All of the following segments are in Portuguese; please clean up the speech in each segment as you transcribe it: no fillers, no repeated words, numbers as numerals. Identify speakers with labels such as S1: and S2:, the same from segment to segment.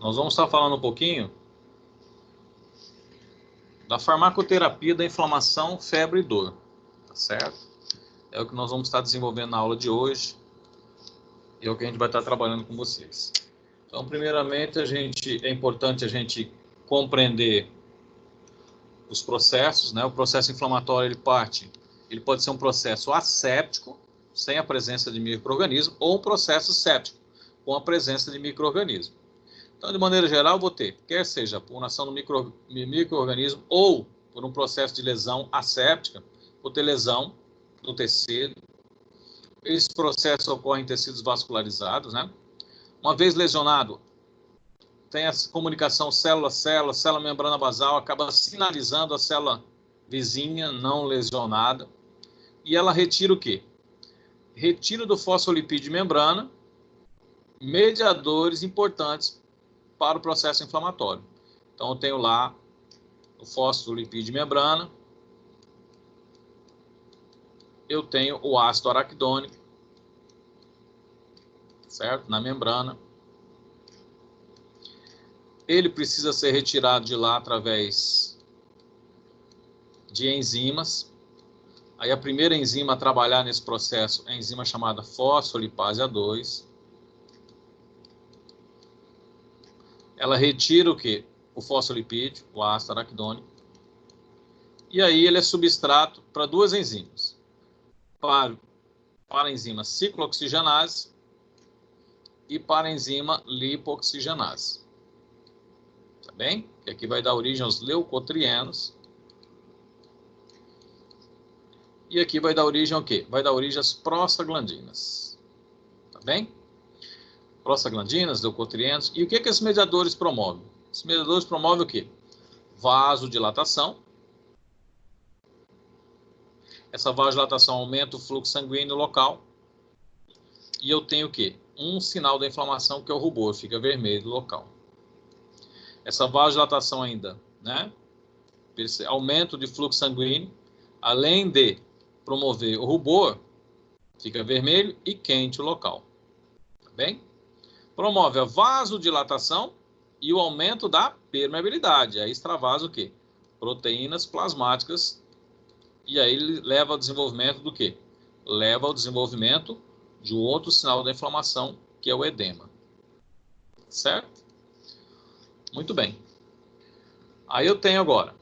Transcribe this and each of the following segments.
S1: Nós vamos estar falando um pouquinho da farmacoterapia da inflamação, febre e dor, tá certo? É o que nós vamos estar desenvolvendo na aula de hoje e é o que a gente vai estar trabalhando com vocês. Então, primeiramente, é importante a gente compreender os processos, né? O processo inflamatório, ele pode ser um processo asséptico, sem a presença de micro-organismo, ou um processo séptico, com a presença de micro-organismo. Então, de maneira geral, eu vou ter, quer seja por ação do micro-organismo ou por um processo de lesão asséptica, vou ter lesão do tecido. Esse processo ocorre em tecidos vascularizados, né? Uma vez lesionado, tem essa comunicação célula-célula, célula-membrana basal, acaba sinalizando a célula vizinha, não lesionada. E ela retira o quê? Retira do fosfolipídio de membrana mediadores importantes para o processo inflamatório. Então, eu tenho lá o fosfolipídio de membrana, eu tenho o ácido araquidônico, certo? Na membrana. Ele precisa ser retirado de lá através de enzimas. Aí a primeira enzima a trabalhar nesse processo é a enzima chamada fosfolipase A2. Ela retira o quê? O fosfolipídio, o ácido araquidônico. E aí ele é substrato para duas enzimas. Para a enzima ciclooxigenase e para a enzima lipoxigenase. Tá bem? Que aqui vai dar origem aos leucotrienos. E aqui vai dar origem ao quê? Vai dar origem às prostaglandinas. Tá bem? Prostaglandinas, leucotrienos. E o que esses mediadores promovem? Esses mediadores promovem o quê? Vasodilatação. Essa vasodilatação aumenta o fluxo sanguíneo local. E eu tenho o quê? Um sinal da inflamação, que é o rubor, fica vermelho local. Essa vasodilatação ainda, né? Esse aumento de fluxo sanguíneo, além de promover o rubor, fica vermelho e quente o local. Tá bem? Promove a vasodilatação e o aumento da permeabilidade. Aí extravasa o quê? Proteínas plasmáticas. E aí ele leva ao desenvolvimento do quê? Leva ao desenvolvimento de um outro sinal da inflamação, que é o edema. Certo? Muito bem. Aí eu tenho agora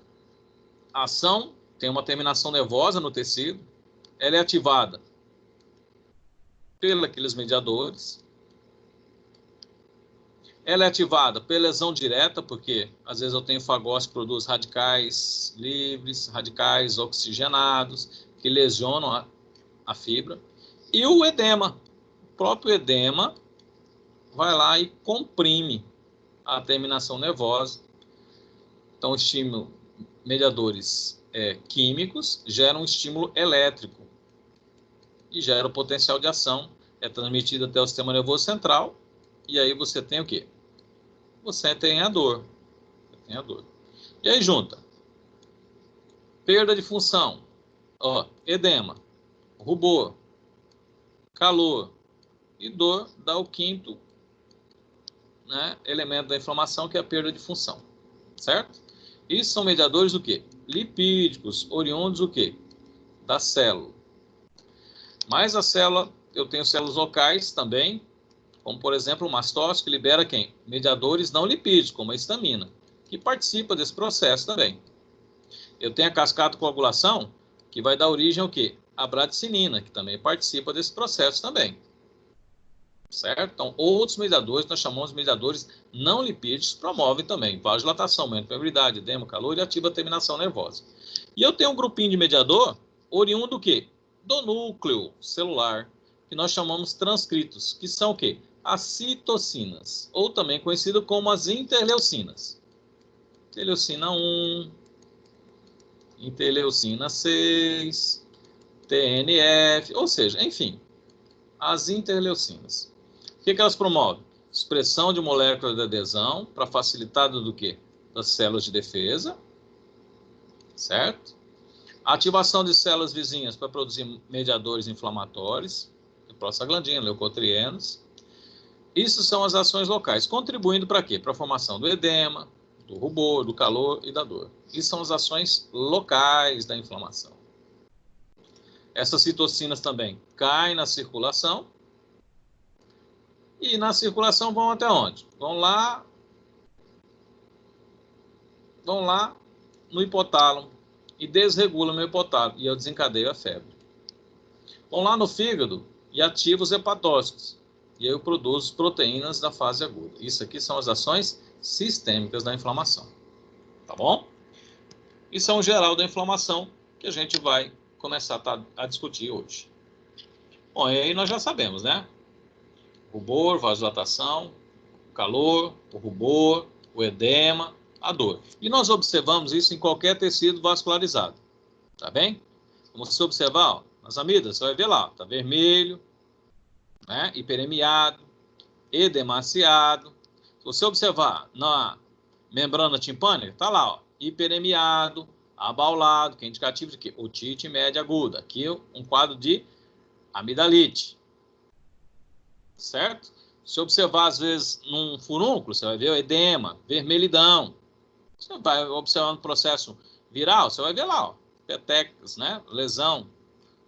S1: a ação, tem uma terminação nervosa no tecido, ela é ativada pelos mediadores. Ela é ativada pela lesão direta, porque às vezes eu tenho fagócito que produz radicais livres, radicais oxigenados, que lesionam a fibra. E o edema, o próprio edema vai lá e comprime a terminação nervosa. Então, o estímulo, mediadores químicos geram um estímulo elétrico e gera o potencial de ação, é transmitido até o sistema nervoso central, e aí você tem o quê? Você tem a dor. E aí junta perda de função, edema, rubor, calor e dor, dá o quinto, né, elemento da inflamação, que é a perda de função, certo? Isso são mediadores do quê? Lipídicos, oriundos do quê? Da célula. Mas a célula, eu tenho células locais também, como por exemplo o mastócito, que libera quem? Mediadores não lipídicos, como a histamina, que participa desse processo também. Eu tenho a cascata-coagulação, que vai dar origem ao quê? A bradicinina, que também participa desse processo também. Certo? Então, outros mediadores, nós chamamos de mediadores não lipídicos, promovem também vasodilatação, aumento de permeabilidade, edema, calor e ativa a terminação nervosa. E eu tenho um grupinho de mediador oriundo do quê? Do núcleo celular, que nós chamamos transcritos, que são o quê? As citocinas, ou também conhecido como as interleucinas. Interleucina 1, interleucina 6, TNF, ou seja, enfim, as interleucinas. O que elas promovem? Expressão de moléculas de adesão para facilitar do quê? Das células de defesa, certo? Ativação de células vizinhas para produzir mediadores inflamatórios, prostaglandina, leucotrienos. Isso são as ações locais, contribuindo para quê? Para a formação do edema, do rubor, do calor e da dor. Isso são as ações locais da inflamação. Essas citocinas também caem na circulação. E na circulação vão até onde? Vão lá no hipotálamo e desregulam no hipotálamo. E eu desencadeio a febre. Vão lá no fígado e ativam os hepatócitos. E aí eu produzo proteínas da fase aguda. Isso aqui são as ações sistêmicas da inflamação. Tá bom? Isso é um geral da inflamação que a gente vai começar a discutir hoje. Bom, e aí nós já sabemos, né? Rubor, vasodilatação, o calor, o rubor, o edema, a dor. E nós observamos isso em qualquer tecido vascularizado. Tá bem? Como você observar, ó, nas amígdalas, você vai ver lá, tá vermelho, né? Hiperemiado, edemaciado. Se você observar na membrana timpânica, tá lá, ó, hiperemiado, abaulado, que é indicativo de quê? Otite média aguda. Aqui um quadro de amidalite. Certo? Se observar, às vezes, num furúnculo, você vai ver o edema, vermelhidão. Você vai observar no processo viral, você vai ver lá, ó, petecas, né? Lesão.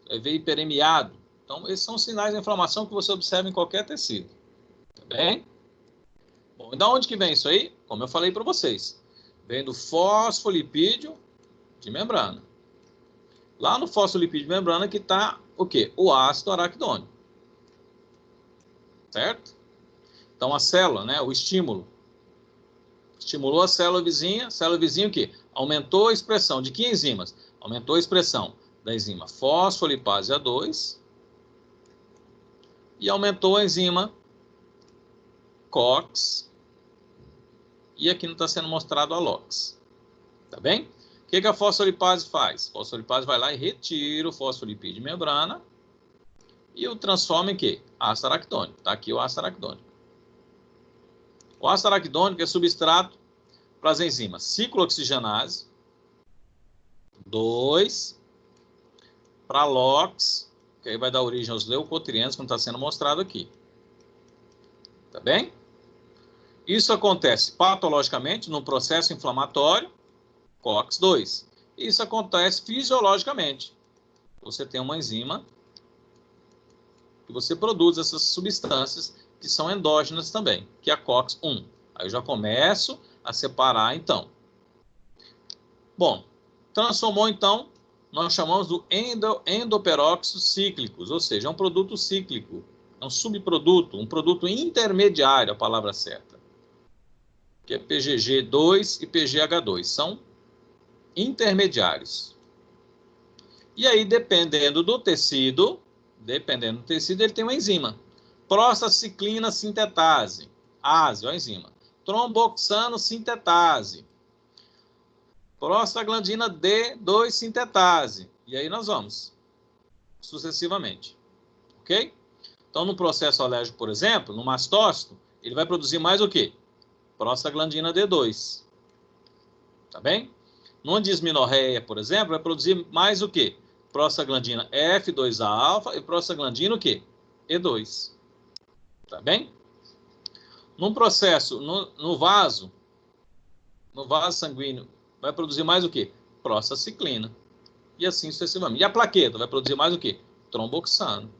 S1: Você vai ver hiperemiado. Então, esses são sinais de inflamação que você observa em qualquer tecido. Tá bem? Bom, e da onde que vem isso aí? Como eu falei para vocês. Vem do fosfolipídio de membrana. Lá no fosfolipídio de membrana que está o quê? O ácido araquidônico. Certo? Então, a célula, né, o estímulo, estimulou a célula vizinha o quê? Aumentou a expressão de que enzimas? Aumentou a expressão da enzima fosfolipase A2 e aumentou a enzima COX, e aqui não está sendo mostrado a LOX. Tá bem? O que a fosfolipase faz? A fosfolipase vai lá e retira o fosfolipídio de membrana e o transforma em quê? Ácido araquidônico. Está aqui o ácido araquidônico. O ácido araquidônico é substrato para as enzimas ciclooxigenase 2, para LOX, que aí vai dar origem aos leucotrienos, como está sendo mostrado aqui. Tá bem? Isso acontece patologicamente no processo inflamatório, COX-2. Isso acontece fisiologicamente. Você tem uma enzima que você produz essas substâncias que são endógenas também, que é a COX-1. Aí eu já começo a separar, então. Bom, transformou, então, nós chamamos do endoperóxidos cíclicos, ou seja, é um produto cíclico, é um subproduto, um produto intermediário, a palavra certa, que é PGG2 e PGH2, são intermediários. E aí, dependendo do tecido, ele tem uma enzima. Prostaciclina sintetase, ASE, a enzima. Tromboxano sintetase. Prostaglandina D2 sintetase. E aí nós vamos sucessivamente. Ok? Então, no processo alérgico, por exemplo, no mastócito, ele vai produzir mais o quê? Prostaglandina D2. Tá bem? Numa disminorreia, por exemplo, vai produzir mais o quê? Prostaglandina F2A-alfa e prostaglandina o quê? E2. Tá bem? Num processo, no vaso sanguíneo, vai produzir mais o quê? Prostaciclina. E assim sucessivamente. E a plaqueta vai produzir mais o quê? Tromboxano.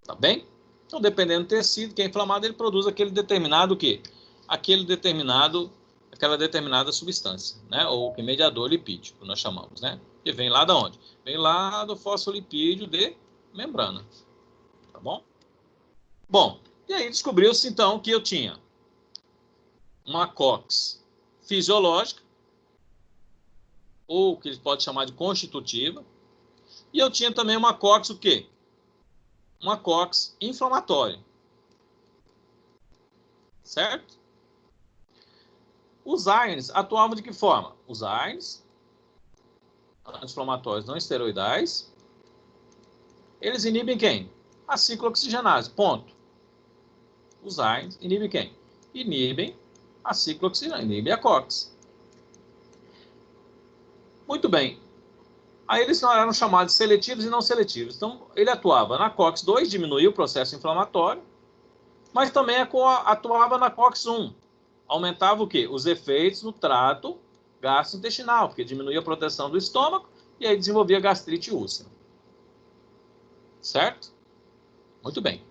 S1: Tá bem? Então, dependendo do tecido que é inflamado, ele produz aquele determinado o quê? Aquela determinada substância, né? Ou que mediador lipídico, nós chamamos, né? Que vem lá da onde? Vem lá do fosfolipídio de membrana. Tá bom? Bom, e aí descobriu-se, então, que eu tinha uma COX fisiológica, ou que eles podem chamar de constitutiva, e eu tinha também uma COX o quê? Uma COX inflamatória. Certo? Os ARNs atuavam de que forma? Os ARNs, anti-inflamatórios não esteroidais, eles inibem quem? A ciclooxigenase, ponto. Os ARNs inibem quem? Inibem a ciclooxigenase, inibem a COX. Muito bem. Aí eles eram chamados seletivos e não seletivos. Então, ele atuava na COX-2, diminuía o processo inflamatório, mas também atuava na COX-1. Aumentava o quê? Os efeitos no trato gastrointestinal, porque diminuía a proteção do estômago e aí desenvolvia gastrite e úlcera. Certo? Muito bem.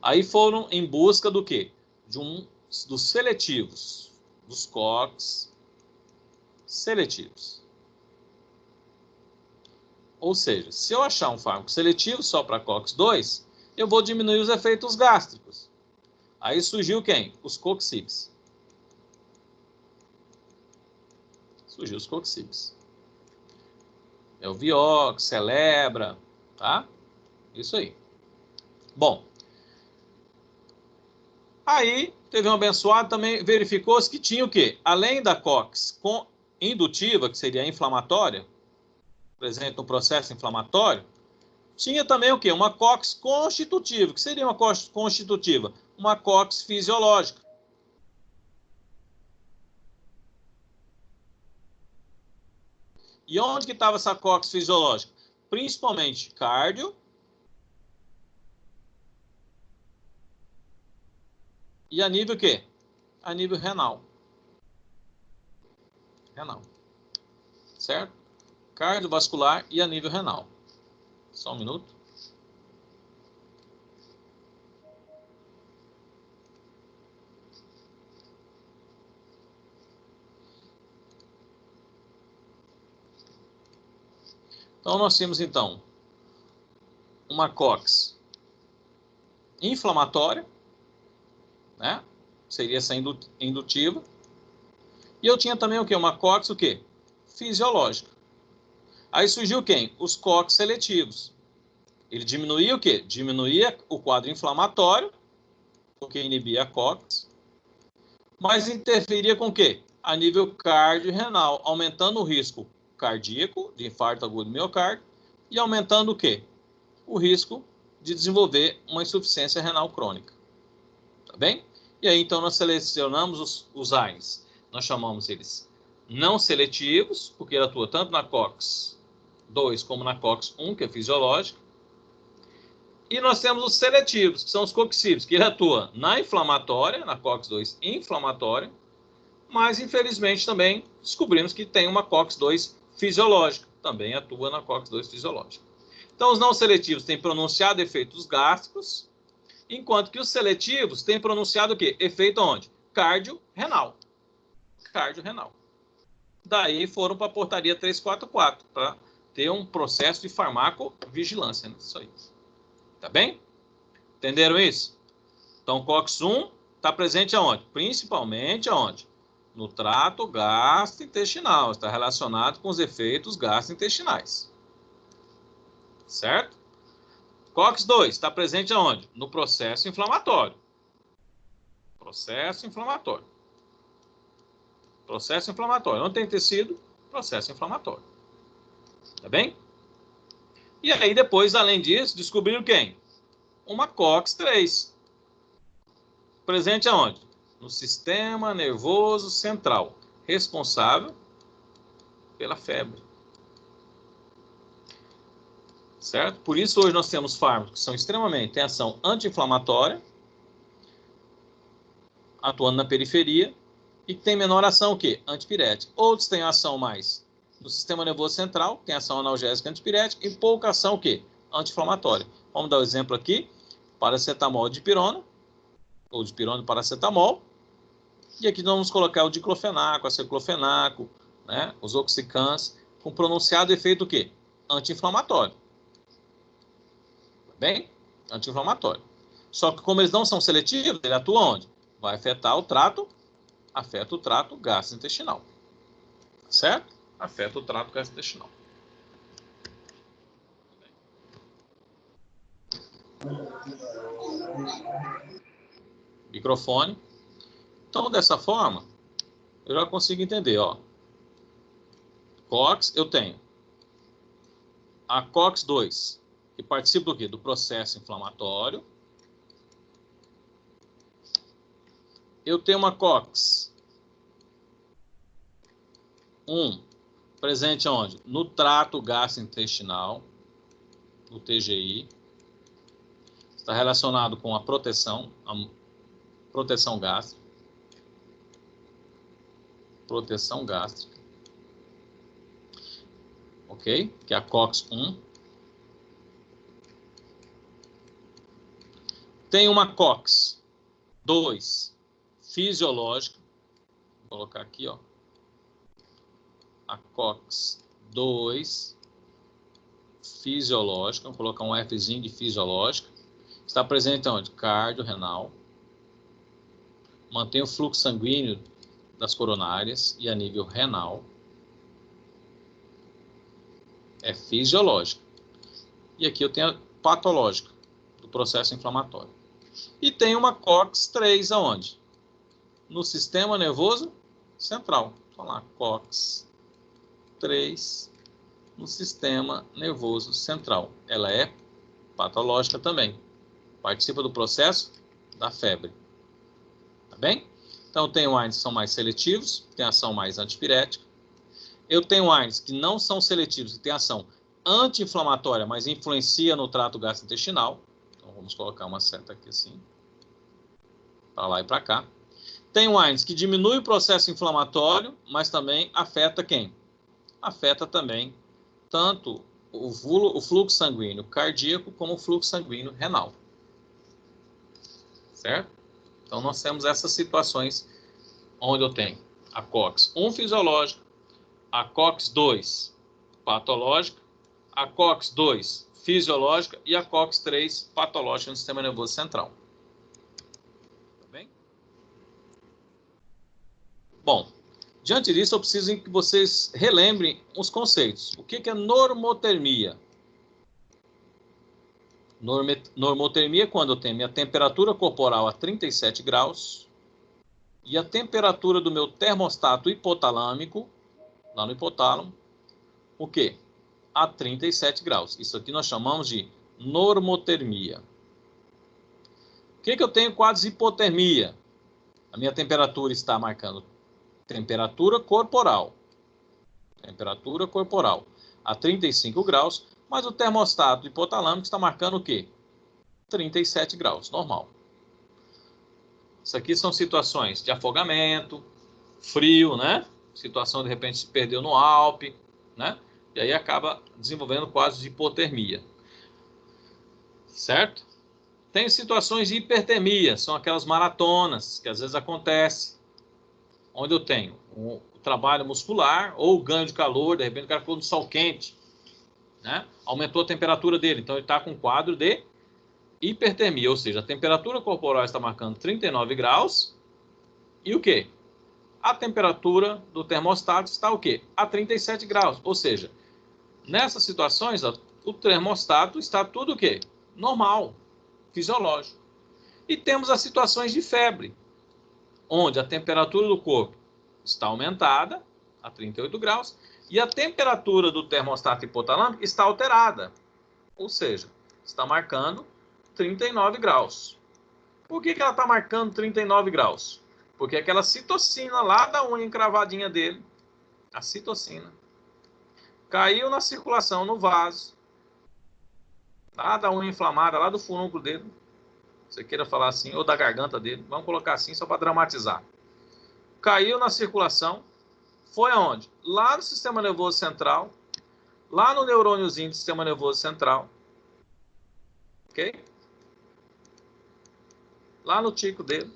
S1: Aí foram em busca do quê? Dos seletivos, dos COX seletivos. Ou seja, se eu achar um fármaco seletivo só para COX-2, eu vou diminuir os efeitos gástricos. Aí surgiu quem? Os coxibs. Surgiu os coxibs. É o Vioxx, Celebra, tá? Isso aí. Bom, aí teve um abençoado também, verificou-se que tinha o quê? Além da COX indutiva, que seria inflamatória, presente no processo inflamatório, tinha também o quê? Uma COX constitutiva. O que seria uma COX constitutiva? Uma COX fisiológica. E onde que estava essa COX fisiológica? Principalmente cardio e a nível o quê? A nível renal. Renal. Certo? Cardiovascular e a nível renal. Só um minuto. Então, nós temos, então, uma COX inflamatória, né? Seria essa indutiva. E eu tinha também o quê? Uma COX o quê? Fisiológica. Aí surgiu quem? Os COX seletivos. Ele diminuía o quê? Diminuía o quadro inflamatório, porque inibia a COX, mas interferia com o quê? A nível cardiorrenal, aumentando o risco cardíaco, de infarto agudo do miocárdio, e aumentando o quê? O risco de desenvolver uma insuficiência renal crônica. Tá bem? E aí, então, nós selecionamos os AINES. Nós chamamos eles não seletivos, porque ele atua tanto na COX-2 como na COX-1, que é fisiológica. E nós temos os seletivos, que são os coxibs, que ele atua na inflamatória, na COX-2 inflamatória, mas, infelizmente, também descobrimos que tem uma COX-2 fisiológica, também atua na COX-2 fisiológica. Então, os não seletivos têm pronunciado efeitos gástricos, enquanto que os seletivos têm pronunciado o quê? Efeito onde? Cardio-renal. Cardio-renal. Daí foram para a portaria 344, para ter um processo de farmacovigilância nisso aí. Tá bem? Entenderam isso? Então, COX-1 está presente aonde? Principalmente aonde? No trato gastrointestinal. Está relacionado com os efeitos gastrointestinais. Certo? COX-2 está presente aonde? No processo inflamatório. Processo inflamatório. Processo inflamatório. Onde tem tecido? Processo inflamatório. Tá bem? E aí, depois, além disso, descobriram quem? Uma COX-3. Presente aonde? No sistema nervoso central. Responsável pela febre. Certo? Por isso, hoje nós temos fármacos que são extremamente, têm ação anti-inflamatória, atuando na periferia, e que tem menor ação o quê? Antipirética. Outros têm ação mais no sistema nervoso central, tem ação analgésica antipirética, e pouca ação o quê? Anti-inflamatória. Vamos dar o um exemplo aqui, paracetamol de dipirona, ou dipirona e paracetamol, e aqui nós vamos colocar o diclofenaco, aceclofenaco, né? Os oxicans, com pronunciado efeito o quê? Anti-inflamatório. Bem? Anti-inflamatório. Só que como eles não são seletivos, ele atua onde? Vai afetar o trato, afeta o trato gastrointestinal. Certo? Afeta o trato gastrointestinal. Microfone. Então, dessa forma, eu já consigo entender, ó. COX, eu tenho a COX-2, que participa do quê? Do processo inflamatório. Eu tenho uma COX-1 presente onde? No trato gastrointestinal, no TGI. Está relacionado com a proteção, proteção gástrica. Proteção gástrica. Ok? Que é a COX-1. Tem uma COX-2 fisiológica. Vou colocar aqui, ó. A COX-2 fisiológica. Vou colocar um Fzinho de fisiológica. Está presente onde? Cardiorrenal. Mantém o fluxo sanguíneo das coronárias e a nível renal. É fisiológica. E aqui eu tenho a patológica, do processo inflamatório. E tem uma COX-3 aonde? No sistema nervoso central. Vamos lá, COX-3 no sistema nervoso central. Ela é patológica também. Participa do processo da febre. Tá bem? Então, eu tenho AINES que são mais seletivos, tem ação mais antipirética. Eu tenho AINES que não são seletivos, que tem ação anti-inflamatória, mas influencia no trato gastrointestinal. Então, vamos colocar uma seta aqui assim, para lá e para cá. Tem AINES que diminui o processo inflamatório, mas também afeta quem? Afeta também tanto o fluxo sanguíneo cardíaco como o fluxo sanguíneo renal. Certo? Então, nós temos essas situações onde eu tenho a COX-1 fisiológica, a COX-2 patológica, a COX-2 fisiológica e a COX-3 patológica no sistema nervoso central. Tá bem? Bom, diante disso, eu preciso que vocês relembrem os conceitos. O que é normotermia? Normotermia é quando eu tenho minha temperatura corporal a 37 graus e a temperatura do meu termostato hipotalâmico, lá no hipotálamo, o quê? A 37 graus. Isso aqui nós chamamos de normotermia. O que eu tenho quadros de hipotermia? A minha temperatura está marcando temperatura corporal. Temperatura corporal a 35 graus. Mas o termostato hipotalâmico está marcando o quê? 37 graus, normal. Isso aqui são situações de afogamento, frio, né? Situação, de repente, se perdeu no Alpe, né? E aí acaba desenvolvendo quadros de hipotermia. Certo? Tem situações de hipertermia, são aquelas maratonas que às vezes acontece, onde eu tenho o trabalho muscular ou o ganho de calor, de repente o cara ficou no sol quente, né? Aumentou a temperatura dele, então ele está com um quadro de hipertermia, ou seja, a temperatura corporal está marcando 39 graus e o quê? A temperatura do termostato está o quê? A 37 graus, ou seja, nessas situações o termostato está tudo o quê? Normal, fisiológico. E temos as situações de febre, onde a temperatura do corpo está aumentada a 38 graus e a temperatura do termostato hipotalâmico está alterada, ou seja, está marcando 39 graus. Por que ela está marcando 39 graus? Porque aquela citocina lá da unha encravadinha dele, a citocina, caiu na circulação no vaso, lá da unha inflamada, lá do furúnculo dele, você queira falar assim, ou da garganta dele, vamos colocar assim só para dramatizar. Caiu na circulação, foi aonde? Lá no sistema nervoso central, lá no neurôniozinho do sistema nervoso central, ok? Lá no tico dele.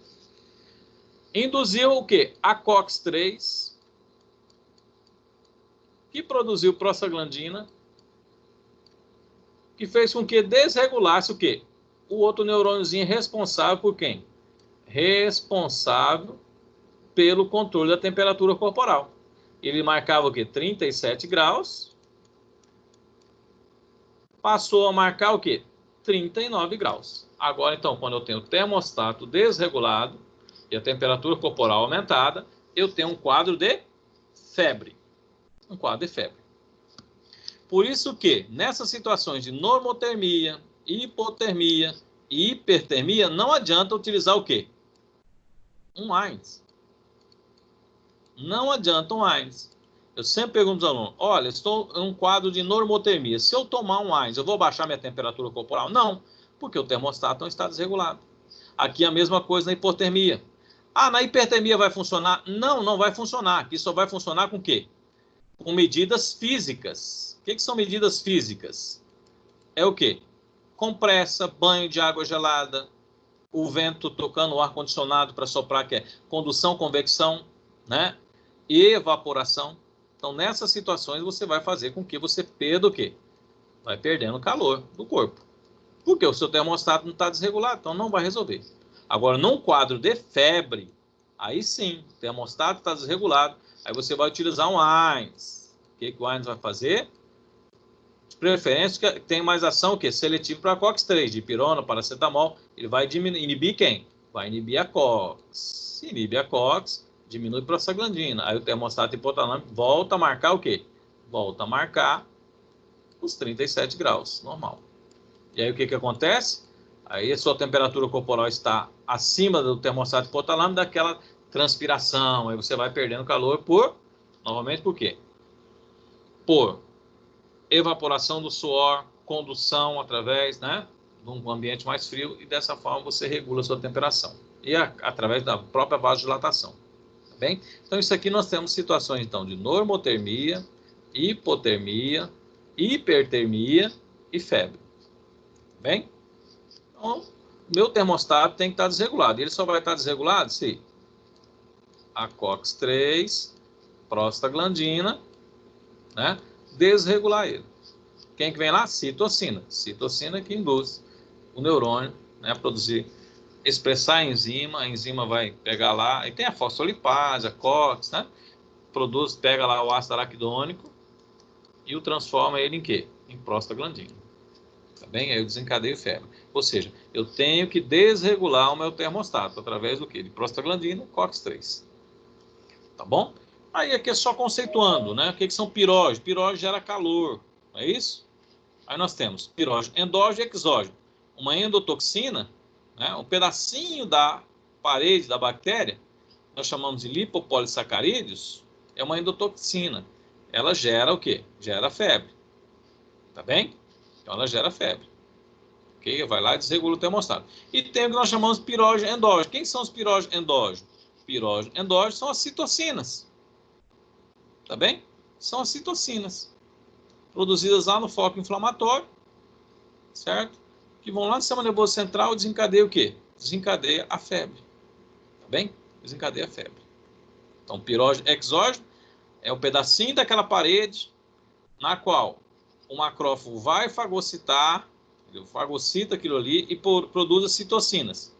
S1: Induziu o quê? A COX-3, que produziu prostaglandina, que fez com que desregulasse o quê? O outro neurôniozinho responsável por quem? Responsável pelo controle da temperatura corporal. Ele marcava o quê? 37 graus. Passou a marcar o quê? 39 graus. Agora, então, quando eu tenho o termostato desregulado e a temperatura corporal aumentada, eu tenho um quadro de febre. Um quadro de febre. Por isso que, nessas situações de normotermia, hipotermia e hipertermia, não adianta utilizar o quê? Um AINES. Não adianta um AINES. Eu sempre pergunto aos alunos, olha, estou em um quadro de normotermia. Se eu tomar um AINES, eu vou baixar minha temperatura corporal? Não, porque o termostato não está desregulado. Aqui a mesma coisa na hipotermia. Ah, na hipertermia vai funcionar? Não, não vai funcionar. Aqui só vai funcionar com o quê? Com medidas físicas. O que são medidas físicas? É o quê? Compressa, banho de água gelada, o vento tocando o ar-condicionado para soprar, que é condução, convecção, né? E evaporação. Então, nessas situações, você vai fazer com que você perda o quê? Vai perdendo calor do corpo. Porque o seu termostato não está desregulado, então não vai resolver. Agora, num quadro de febre, aí sim, o termostato está desregulado, aí você vai utilizar um AINES. O que o AINES vai fazer? De preferência, que tem mais ação o quê? Seletivo para COX-3, dipirona, paracetamol. Ele vai inibir quem? Vai inibir a COX. Se inibe a COX, diminui a prostaglandina. Aí o termostato hipotalâmico volta a marcar o quê? Volta a marcar os 37 graus, normal. E aí o que acontece? Aí a sua temperatura corporal está acima do termostato hipotalâmico, daquela transpiração. Aí você vai perdendo calor novamente, por quê? Por evaporação do suor, condução através, né, de um ambiente mais frio, e dessa forma você regula a sua temperatura. E através da própria vasodilatação. Tá bem? Então isso aqui nós temos situações então de normotermia, hipotermia, hipertermia e febre. Tá bem? Então, meu termostato tem que estar desregulado. Ele só vai estar desregulado se a COX-3, prostaglandina, né, desregular ele. Quem que vem lá? Citocina. Citocina que induz o neurônio, né, a produzir, expressar a enzima vai pegar lá, e tem a fosfolipase, a COX, né, pega lá o ácido araquidônico e o transforma ele em quê? Em prostaglandina. Tá bem? Aí eu desencadeio febre. Ou seja, eu tenho que desregular o meu termostato através do quê? De prostaglandina, COX-3. Tá bom? Aí aqui é só conceituando, né? O que são pirógenos? Pirógeno gera calor, não é isso? Aí nós temos pirógeno endógeno e exógeno. Uma endotoxina, né? Um pedacinho da parede da bactéria, nós chamamos de lipopolissacarídeos, é uma endotoxina. Ela gera o quê? Gera febre. Tá bem? Então ela gera febre. Ok? Vai lá e desregula o termostato. E tem o que nós chamamos de pirógeno endógeno. Quem são os pirógenos endógenos? Pirógeno endógeno são as citocinas. Tá bem? São as citocinas. Produzidas lá no foco inflamatório, certo? Que vão lá no sistema nervoso central e desencadeia o quê? Desencadeia a febre. Tá bem? Desencadeia a febre. Então, pirógeno exógeno é um pedacinho daquela parede na qual o macrófago vai fagocitar, fagocita aquilo ali e produz as citocinas.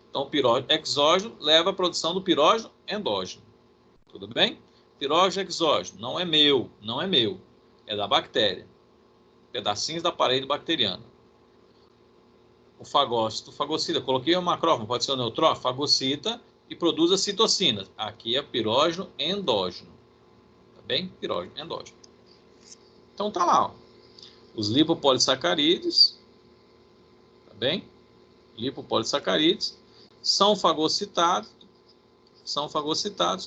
S1: Então, o pirógeno exógeno leva à produção do pirógeno endógeno. Tudo bem? Pirógeno exógeno não é meu, não é meu. É da bactéria. Pedacinhos da parede bacteriana. O fagócito fagocita. Coloquei o macrófago, pode ser o neutrófilo, fagocita e produz as citocinas. Aqui é pirógeno endógeno. Tá bem? Pirógeno endógeno. Então tá lá, ó. Os lipopolissacarídeos, tá bem? Lipopolissacarídeos são fagocitados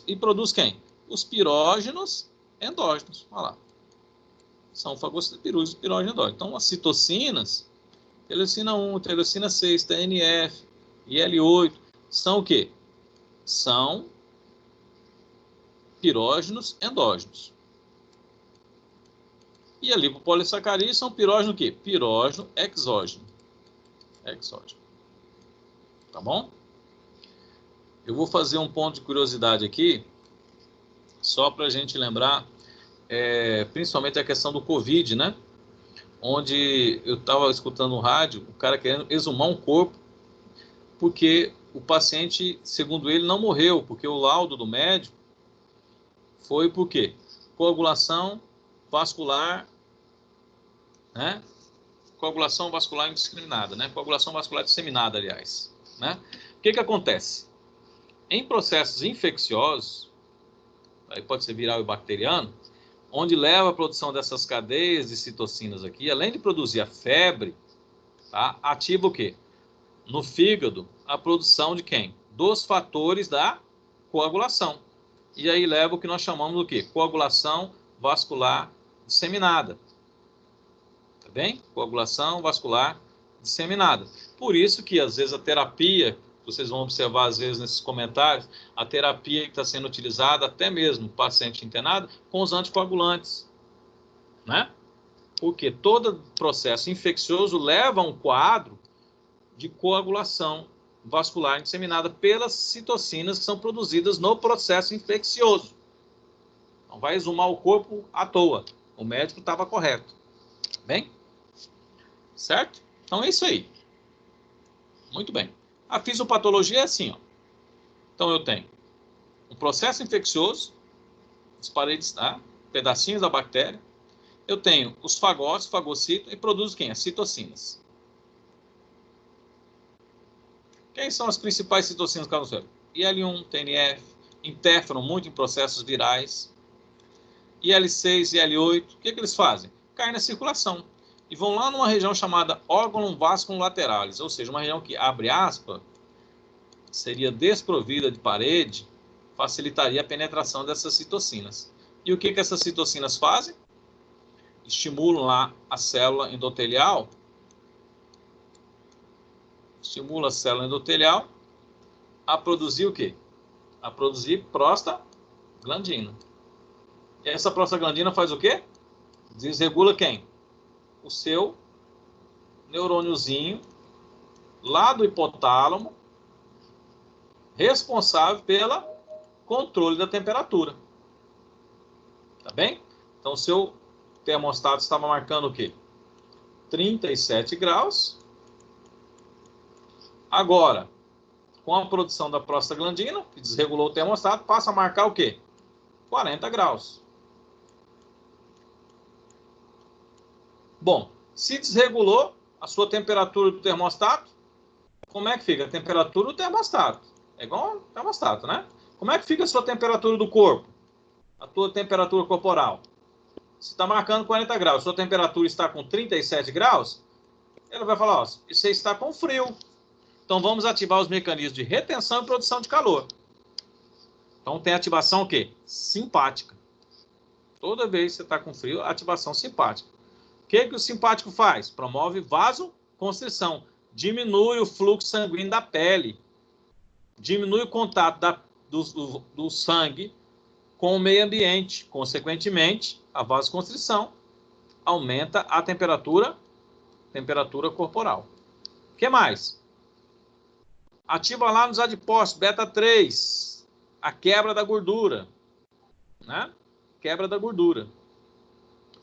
S1: e produz quem? Os pirógenos endógenos. Olha lá. São fagocitados, pirógeno endógeno. Então as citocinas, interleucina 1, interleucina 6, TNF, IL-8, são o quê? São pirógenos endógenos. E a lipopolissacarídeos são pirógeno o quê? Pirógeno exógeno. Exógeno. Tá bom? Eu vou fazer um ponto de curiosidade aqui, só para a gente lembrar, principalmente a questão do Covid, né? Onde eu estava escutando no rádio, o cara querendo exumar um corpo, porque o paciente, segundo ele, não morreu, porque o laudo do médico foi por quê? Coagulação vascular, né? Coagulação vascular indiscriminada, né? Coagulação vascular disseminada, aliás, né? O que acontece? Em processos infecciosos, aí pode ser viral e bacteriano, onde leva a produção dessas cadeias de citocinas aqui, além de produzir a febre, tá? Ativa o quê? No fígado, a produção de quem? Dos fatores da coagulação. E aí leva o que nós chamamos do quê? Coagulação vascular disseminada. Tá bem? Coagulação vascular disseminada. Por isso que, às vezes, a terapia, vocês vão observar, às vezes, nesses comentários, a terapia que está sendo utilizada, até mesmo paciente internado, com os anticoagulantes, né? Porque todo processo infeccioso leva a um quadro de coagulação vascular disseminada pelas citocinas que são produzidas no processo infeccioso. Não vai exumar o corpo à toa. O médico estava correto. Bem? Certo? Então é isso aí. Muito bem. A fisiopatologia é assim, ó. Então eu tenho um processo infeccioso, as paredes, tá? Pedacinhos da bactéria. Eu tenho os fagócitos, fagocito, e produzo quem? As citocinas. Quem são as principais citocinas do cérebro? IL-1, TNF, interferon muito em processos virais. IL-6 e IL-8, o que eles fazem? Caem na circulação. E vão lá numa região chamada órgão vasculolateralis, ou seja, uma região que, abre aspas, seria desprovida de parede, facilitaria a penetração dessas citocinas. E o que essas citocinas fazem? Estimulam lá a célula endotelial, estimula a célula endotelial a produzir o quê? A produzir prostaglandina. E essa prostaglandina faz o quê? Desregula quem? O seu neurôniozinho lá do hipotálamo, responsável pelo controle da temperatura. Tá bem? Então, o seu termostato estava marcando o quê? 37 graus. Agora, com a produção da prostaglandina, que desregulou o termostato, passa a marcar o quê? 40 graus. Bom, se desregulou a sua temperatura do termostato, como é que fica? A temperatura do termostato. É igual ao termostato, né? Como é que fica a sua temperatura do corpo? A tua temperatura corporal. Se está marcando 40 graus, sua temperatura está com 37 graus, ele vai falar, ó, você está com frio. Então, vamos ativar os mecanismos de retenção e produção de calor. Então, tem ativação o quê? Simpática. Toda vez que você está com frio, ativação simpática. O que o simpático faz? Promove vasoconstrição. Diminui o fluxo sanguíneo da pele. Diminui o contato do sangue com o meio ambiente. Consequentemente, a vasoconstrição aumenta a temperatura corporal. O que mais? Ativa lá nos adipócitos, beta 3, a quebra da gordura, né? Quebra da gordura.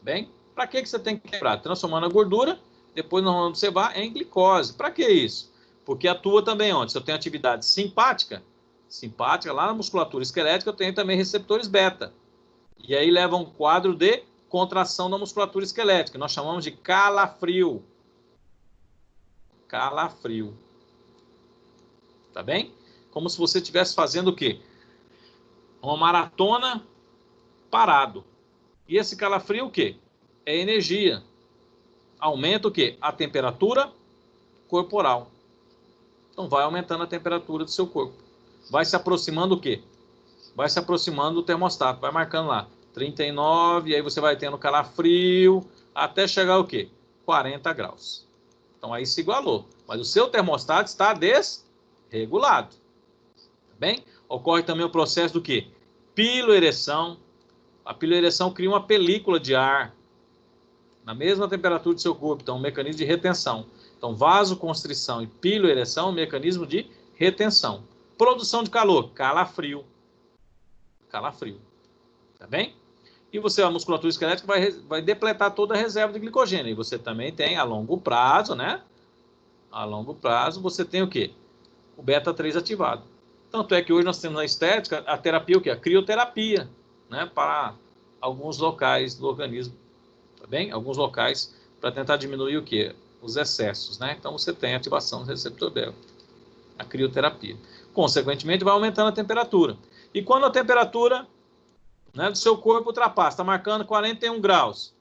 S1: Bem, para que você tem que quebrar? Transformando a gordura, depois nós vamos observar em glicose. Para que isso? Porque atua também onde? Se eu tenho atividade simpática, lá na musculatura esquelética, eu tenho também receptores beta. E aí leva um quadro de contração da musculatura esquelética. Nós chamamos de calafrio. Calafrio. Tá bem? Como se você estivesse fazendo o quê? Uma maratona parado. E esse calafrio o quê? É energia. Aumenta o quê? A temperatura corporal. Então vai aumentando a temperatura do seu corpo. Vai se aproximando o quê? Vai se aproximando do termostato. Vai marcando lá 39, e aí você vai tendo calafrio, até chegar o quê? 40 graus. Então aí se igualou. Mas o seu termostato está desregulado. Tá bem? Ocorre também o processo do quê? Piloereção. A piloereção cria uma película de ar na mesma temperatura do seu corpo. Então, um mecanismo de retenção. Então, vasoconstrição e piloereção é um mecanismo de retenção. Produção de calor, calafrio. Calafrio. Tá bem? E você, a musculatura esquelética, vai depletar toda a reserva de glicogênio. E você também tem, a longo prazo, né? A longo prazo, você tem o quê? O beta 3 ativado. Tanto é que hoje nós temos na estética a terapia, o quê? A crioterapia, né? Para alguns locais do organismo. Tá bem? Alguns locais para tentar diminuir o quê? Os excessos, né? Então você tem ativação do receptor beta. A crioterapia. Consequentemente, vai aumentando a temperatura. E quando a temperatura, né, do seu corpo ultrapassa, está marcando 41 graus,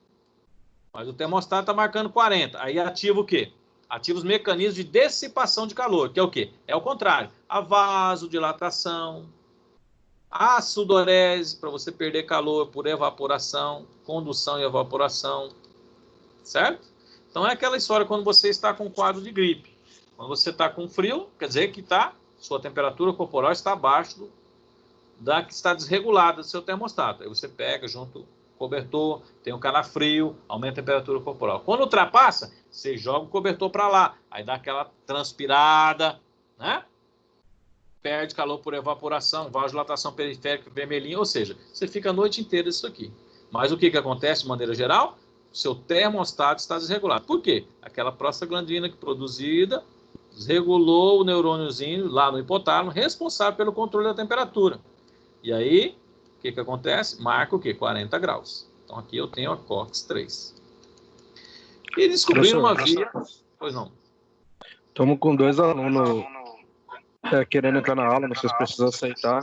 S1: mas o termostato está marcando 40, aí ativa o quê? Ativa os mecanismos de dissipação de calor, que é o quê? É o contrário. A vasodilatação, a sudorese, para você perder calor por evaporação, condução e evaporação, certo? Então é aquela história quando você está com um quadro de gripe. Quando você está com frio, quer dizer que sua temperatura corporal está abaixo da que está desregulada do seu termostato. Aí você pega junto cobertor, tem um calafrio, aumenta a temperatura corporal. Quando ultrapassa, você joga o cobertor para lá, aí dá aquela transpirada, né? Perde calor por evaporação, vasodilatação periférica vermelhinha, ou seja, você fica a noite inteira isso aqui. Mas o que acontece de maneira geral? O seu termostato está desregulado. Por quê? Aquela prostaglandina que produzida desregulou o neurôniozinho lá no hipotálamo, responsável pelo controle da temperatura. E aí, o que acontece? Marca o quê? 40 graus. Então, aqui eu tenho a COX-3. E descobriram uma via... Pois não.
S2: Estamos com 2 alunos querendo entrar na aula, vocês precisam aceitar.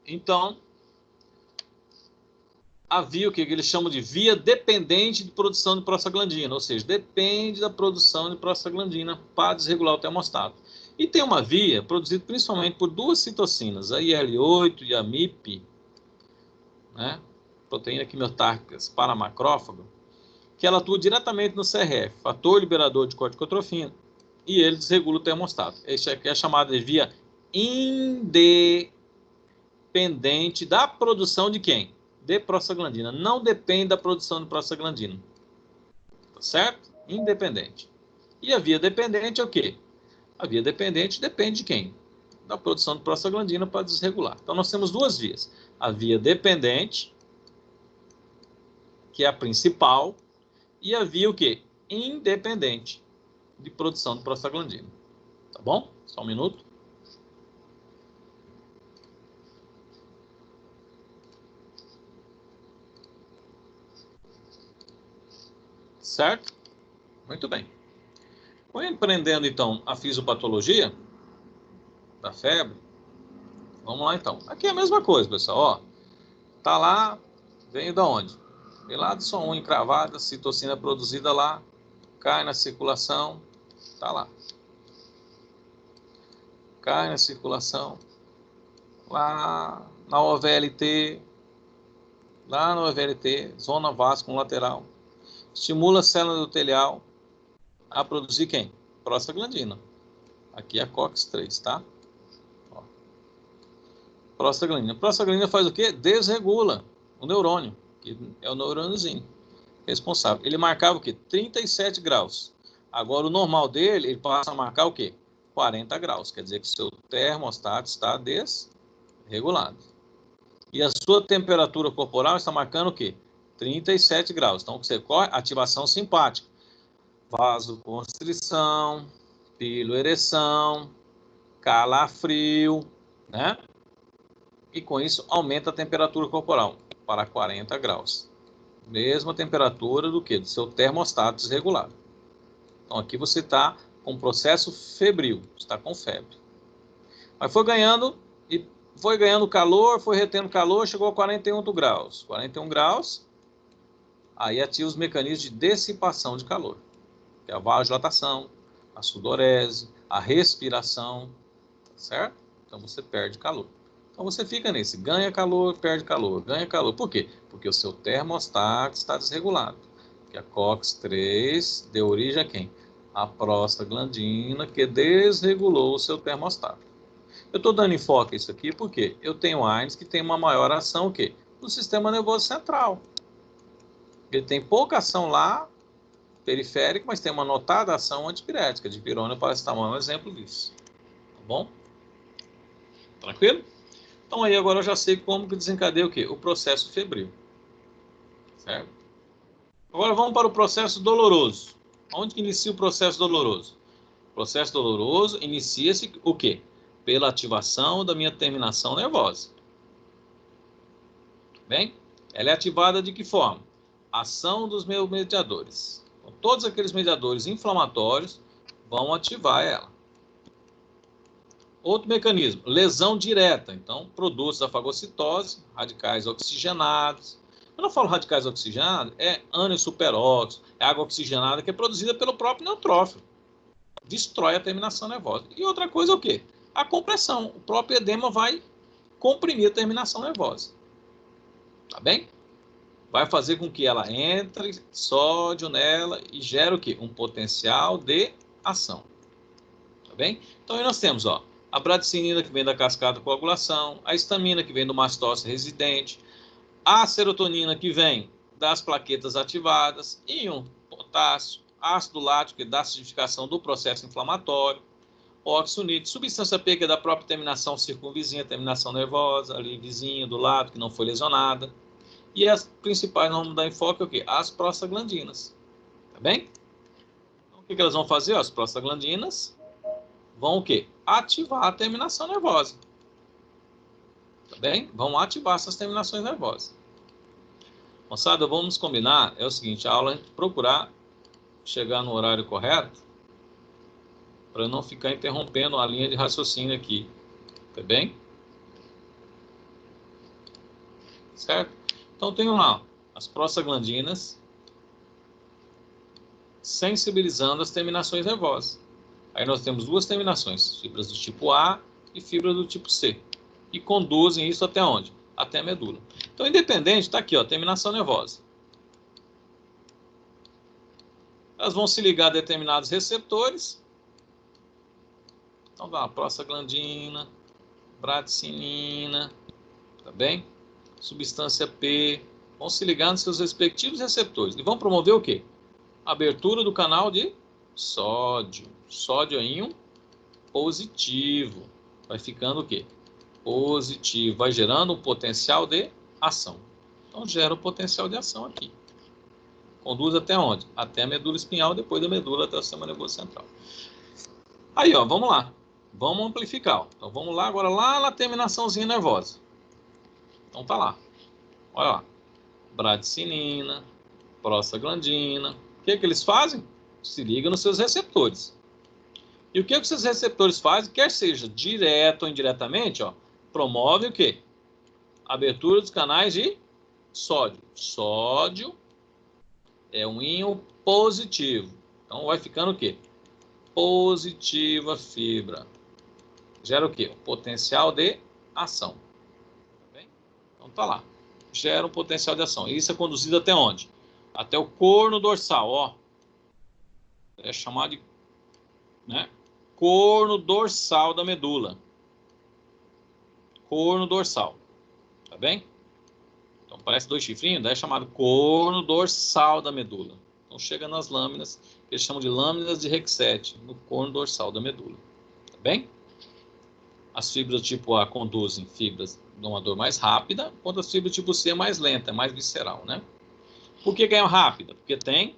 S1: Então, a via, o que eles chamam de via dependente de produção de prostaglandina, ou seja, depende da produção de prostaglandina para desregular o termostato. E tem uma via produzida principalmente por 2 citocinas, a IL-8 e a MIP, né? Proteína quimiotárquicas para macrófago, que ela atua diretamente no CRF, fator liberador de corticotrofina, e ele desregula o termostato. Isso aqui é chamado de via independente da produção de quem? De prostaglandina. Não depende da produção de prostaglandina. Tá certo? Independente. E a via dependente é o quê? A via dependente depende de quem? Da produção de prostaglandina para desregular. Então, nós temos 2 vias. A via dependente, que é a principal, e a via o quê? Independente de produção de prostaglandina. Tá bom? Só um minuto. Certo? Muito bem. Compreendendo, então, a fisiopatologia da febre, vamos lá, então. Aqui é a mesma coisa, pessoal. Ó, tá lá, veio da onde? Vem lá de sua unha encravada, citocina produzida lá, cai na circulação, tá lá. Cai na circulação, lá na OVLT, lá no OVLT, zona vasculateral, estimula a célula endotelial a produzir quem? Prostaglandina. Aqui é a COX-3, tá? Ó. Prostaglandina. Prostaglandina faz o quê? Desregula o neurônio, que é o neurôniozinho responsável. Ele marcava o quê? 37 graus. Agora, o normal dele, ele passa a marcar o quê? 40 graus. Quer dizer que o seu termostato está desregulado. E a sua temperatura corporal está marcando o quê? 37 graus. Então, você corre ativação simpática. Vasoconstrição, piloereção, calafrio, né? E com isso aumenta a temperatura corporal para 40 graus. Mesma temperatura do que? Do seu termostato desregulado. Então aqui você está com processo febril, está com febre. Mas foi ganhando calor, foi retendo calor, chegou a 41 graus. 41 graus, aí ativa os mecanismos de dissipação de calor. Que é a vasodilatação, a sudorese, a respiração, certo? Então você perde calor. Então você fica nesse, ganha calor, perde calor, ganha calor. Por quê? Porque o seu termostato está desregulado. Que a COX-3 deu origem a quem? A prostaglandina, que desregulou o seu termostato. Eu estou dando enfoque a isso aqui porque eu tenho AINES que tem uma maior ação o quê? No sistema nervoso central. Ele tem pouca ação lá, periférica, mas tem uma notada ação antipirética. Dipirona, paracetamol é um exemplo disso. Tá bom? Tranquilo? Então aí agora eu já sei como que desencadeia o quê? O processo febril. Certo? Agora vamos para o processo doloroso. Onde que inicia o processo doloroso? O processo doloroso inicia-se o quê? Pela ativação da minha terminação nervosa. Bem? Ela é ativada de que forma? Ação dos meus mediadores. Então, todos aqueles mediadores inflamatórios vão ativar ela. Outro mecanismo, lesão direta. Então, produtos da fagocitose, radicais oxigenados. Quando eu falo radicais oxigenados, é ânion superóxido, é água oxigenada que é produzida pelo próprio neutrófilo. Destrói a terminação nervosa. E outra coisa é o quê? A compressão. O próprio edema vai comprimir a terminação nervosa. Tá bem? Vai fazer com que ela entre sódio nela e gere o quê? Um potencial de ação. Tá bem? Então, aí nós temos, ó, a bradicinina que vem da cascata de coagulação, a histamina que vem do mastócito residente, a serotonina que vem das plaquetas ativadas, íon potássio, ácido lático que dá acidificação do processo inflamatório, óxido nítrico, substância P que é da própria terminação circunvizinha, terminação nervosa, ali vizinha do lado, que não foi lesionada. E as principais nomes da enfoque é o quê? As prostaglandinas. Tá bem? Então, o que elas vão fazer? As prostaglandinas vão o quê? Ativar a terminação nervosa. Tá bem? Vão ativar essas terminações nervosas. Moçada, vamos combinar, é o seguinte, a aula é procurar chegar no horário correto para não ficar interrompendo a linha de raciocínio aqui. Tá bem? Certo? Então, tem lá as prostaglandinas sensibilizando as terminações nervosas. Aí nós temos duas terminações, fibras do tipo A e fibras do tipo C. E conduzem isso até onde? Até a medula. Então, independente, está aqui, ó, terminação nervosa. Elas vão se ligar a determinados receptores. Então, dá prostaglandina, bradicinina, tá bem? Substância P, vão se ligar nos seus respectivos receptores. E vão promover o quê? Abertura do canal de sódio. Sódio é íon positivo. Vai ficando o quê? Positivo. Vai gerando um potencial de ação. Então, gera o potencial de ação aqui. Conduz até onde? Até a medula espinhal, depois da medula até o sistema nervoso central. Aí, ó, vamos lá. Vamos amplificar. Ó. Então, vamos lá agora lá na terminaçãozinha nervosa. Então, tá lá. Olha lá. Bradicinina, prostaglandina. O que eles fazem? Se ligam nos seus receptores. E o que esses receptores fazem? Quer seja direto ou indiretamente, ó, promove o quê? Abertura dos canais de sódio. Sódio é um íon positivo. Então vai ficando o quê? Positiva fibra. Gera o quê? O potencial de ação. Tá bem? Então tá lá. Gera um potencial de ação. E isso é conduzido até onde? Até o corno dorsal, ó. É chamado de, né, corno dorsal da medula. Corno dorsal. Tá bem? Então parece dois chifrinhos, daí é chamado corno dorsal da medula. Então chega nas lâminas, que eles chamam de lâminas de Rexet, no corno dorsal da medula. Tá bem? As fibras tipo A conduzem fibras de uma dor mais rápida, enquanto as fibras tipo C é mais lenta, é mais visceral, né? Por que é rápida? Porque tem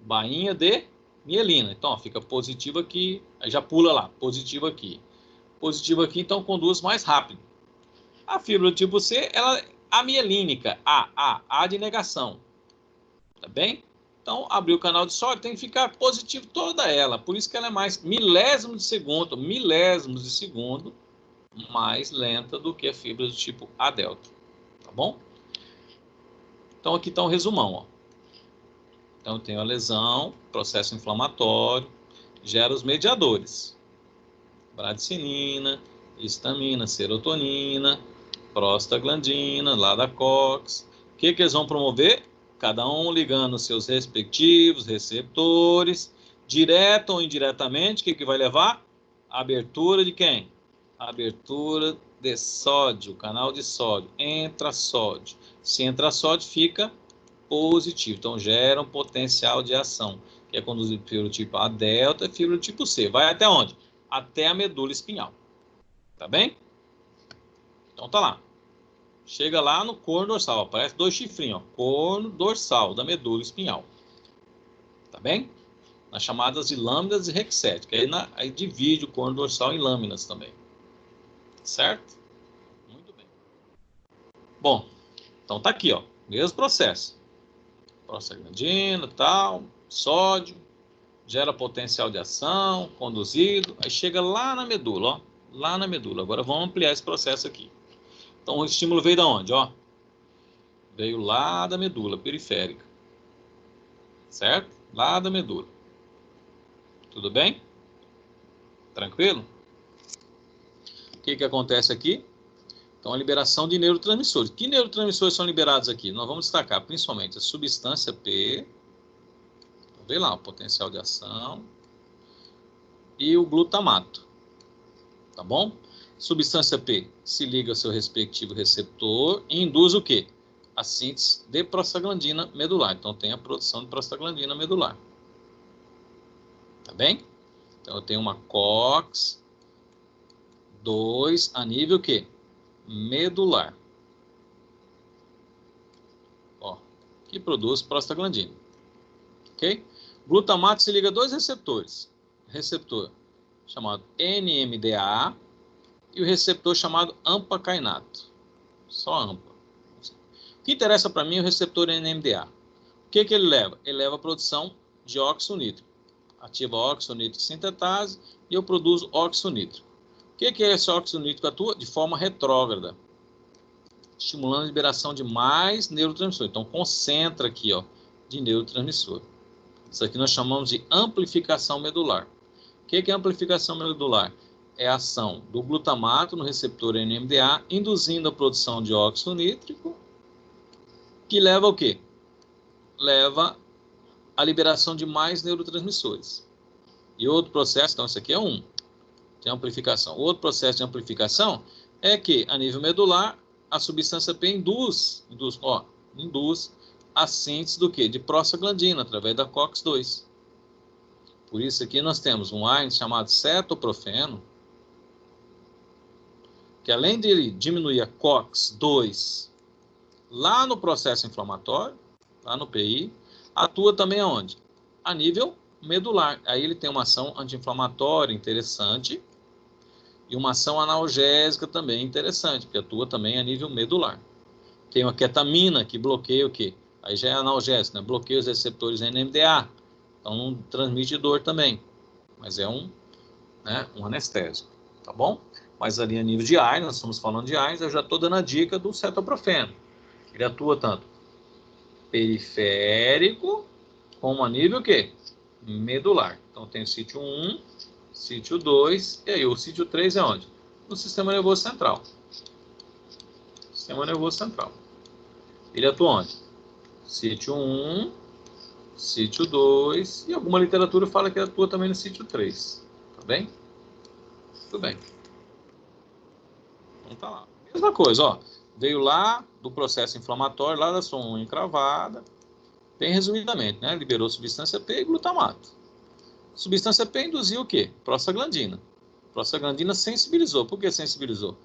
S1: bainha de mielina. Então, ó, fica positivo aqui, aí já pula lá, positivo aqui. Positivo aqui, então conduz mais rápido. A fibra do tipo C, ela é amielínica, A de negação. Tá bem? Então, abrir o canal de sódio tem que ficar positivo toda ela. Por isso que ela é mais milésimos de segundo, mais lenta do que a fibra do tipo A delta. Tá bom? Então, aqui está um resumão, ó. Então, eu tenho a lesão, processo inflamatório, gera os mediadores. Bradicinina, histamina, serotonina, prostaglandina, lá da COX. O que eles vão promover? Cada um ligando seus respectivos receptores, direto ou indiretamente. O que vai levar? Abertura de quem? Abertura de sódio, canal de sódio. Entra sódio. Se entra sódio, fica positivo. Então, gera um potencial de ação, que é conduzido pelo tipo A delta e fibra do tipo C. Vai até onde? Até a medula espinhal. Tá bem? Então, tá lá. Chega lá no corno dorsal. Aparece dois chifrinhos, ó. Corno dorsal da medula espinhal. Tá bem? Nas chamadas de lâminas de Rexet, que aí divide o corno dorsal em lâminas também. Certo? Muito bem. Bom, então tá aqui, ó. Mesmo processo. Prostaglandina, tal, sódio, gera potencial de ação, conduzido, aí chega lá na medula, ó. Lá na medula. Agora vamos ampliar esse processo aqui. Então o estímulo veio da onde, ó? Veio lá da medula periférica. Certo? Lá da medula. Tudo bem? Tranquilo? O que acontece aqui? Então, a liberação de neurotransmissores. Que neurotransmissores são liberados aqui? Nós vamos destacar principalmente a substância P, vê lá o potencial de ação, e o glutamato. Tá bom? Substância P se liga ao seu respectivo receptor e induz o quê? A síntese de prostaglandina medular. Então, tem a produção de prostaglandina medular. Tá bem? Então, eu tenho uma COX-2 a nível quê? Medular. Ó, que produz prostaglandina. Ok? Glutamato se liga a dois receptores. Receptor chamado NMDA e o receptor chamado ampacainato. Só AMPA. O que interessa para mim é o receptor NMDA. O que ele leva? Ele leva a produção de óxido nítrico. Ativa óxido nítrico sintetase e eu produzo óxido nítrico. O que é esse óxido nítrico? Atua de forma retrógrada, estimulando a liberação de mais neurotransmissor. Então, concentra aqui, ó, de neurotransmissor. Isso aqui nós chamamos de amplificação medular. O que é amplificação medular? É a ação do glutamato no receptor NMDA, induzindo a produção de óxido nítrico, que leva ao quê? Leva à liberação de mais neurotransmissores. E outro processo, então isso aqui é um, de amplificação. Outro processo de amplificação é que, a nível medular, a substância P induz a síntese do quê? De prostaglandina, através da COX-2. Por isso aqui nós temos um AINE chamado cetoprofeno, que além de ele diminuir a COX-2 lá no processo inflamatório, lá no PI, atua também aonde? A nível medular. Aí ele tem uma ação anti-inflamatória interessante e uma ação analgésica também interessante, porque atua também a nível medular. Tem uma ketamina que bloqueia o quê? Aí já é analgésico, né? Bloqueia os receptores NMDA. Então não transmite dor também, mas é um anestésico, tá bom? Mas ali a nível de AINES, nós estamos falando de AINES, eu já estou dando a dica do cetoprofeno. Ele atua tanto periférico como a nível o quê? Medular. Então tem o sítio 1, sítio 2, e aí o sítio 3 é onde? No sistema nervoso central. Sistema nervoso central. Ele atua onde? Sítio 1, sítio 2, e alguma literatura fala que ele atua também no sítio 3. Tá bem? Tudo bem. Então tá lá. Mesma coisa, ó. Veio lá do processo inflamatório, lá da sua unha encravada. Bem resumidamente, né? Liberou substância P e glutamato. Substância P induziu o quê? Prostaglandina. Prostaglandina sensibilizou. Por que sensibilizou?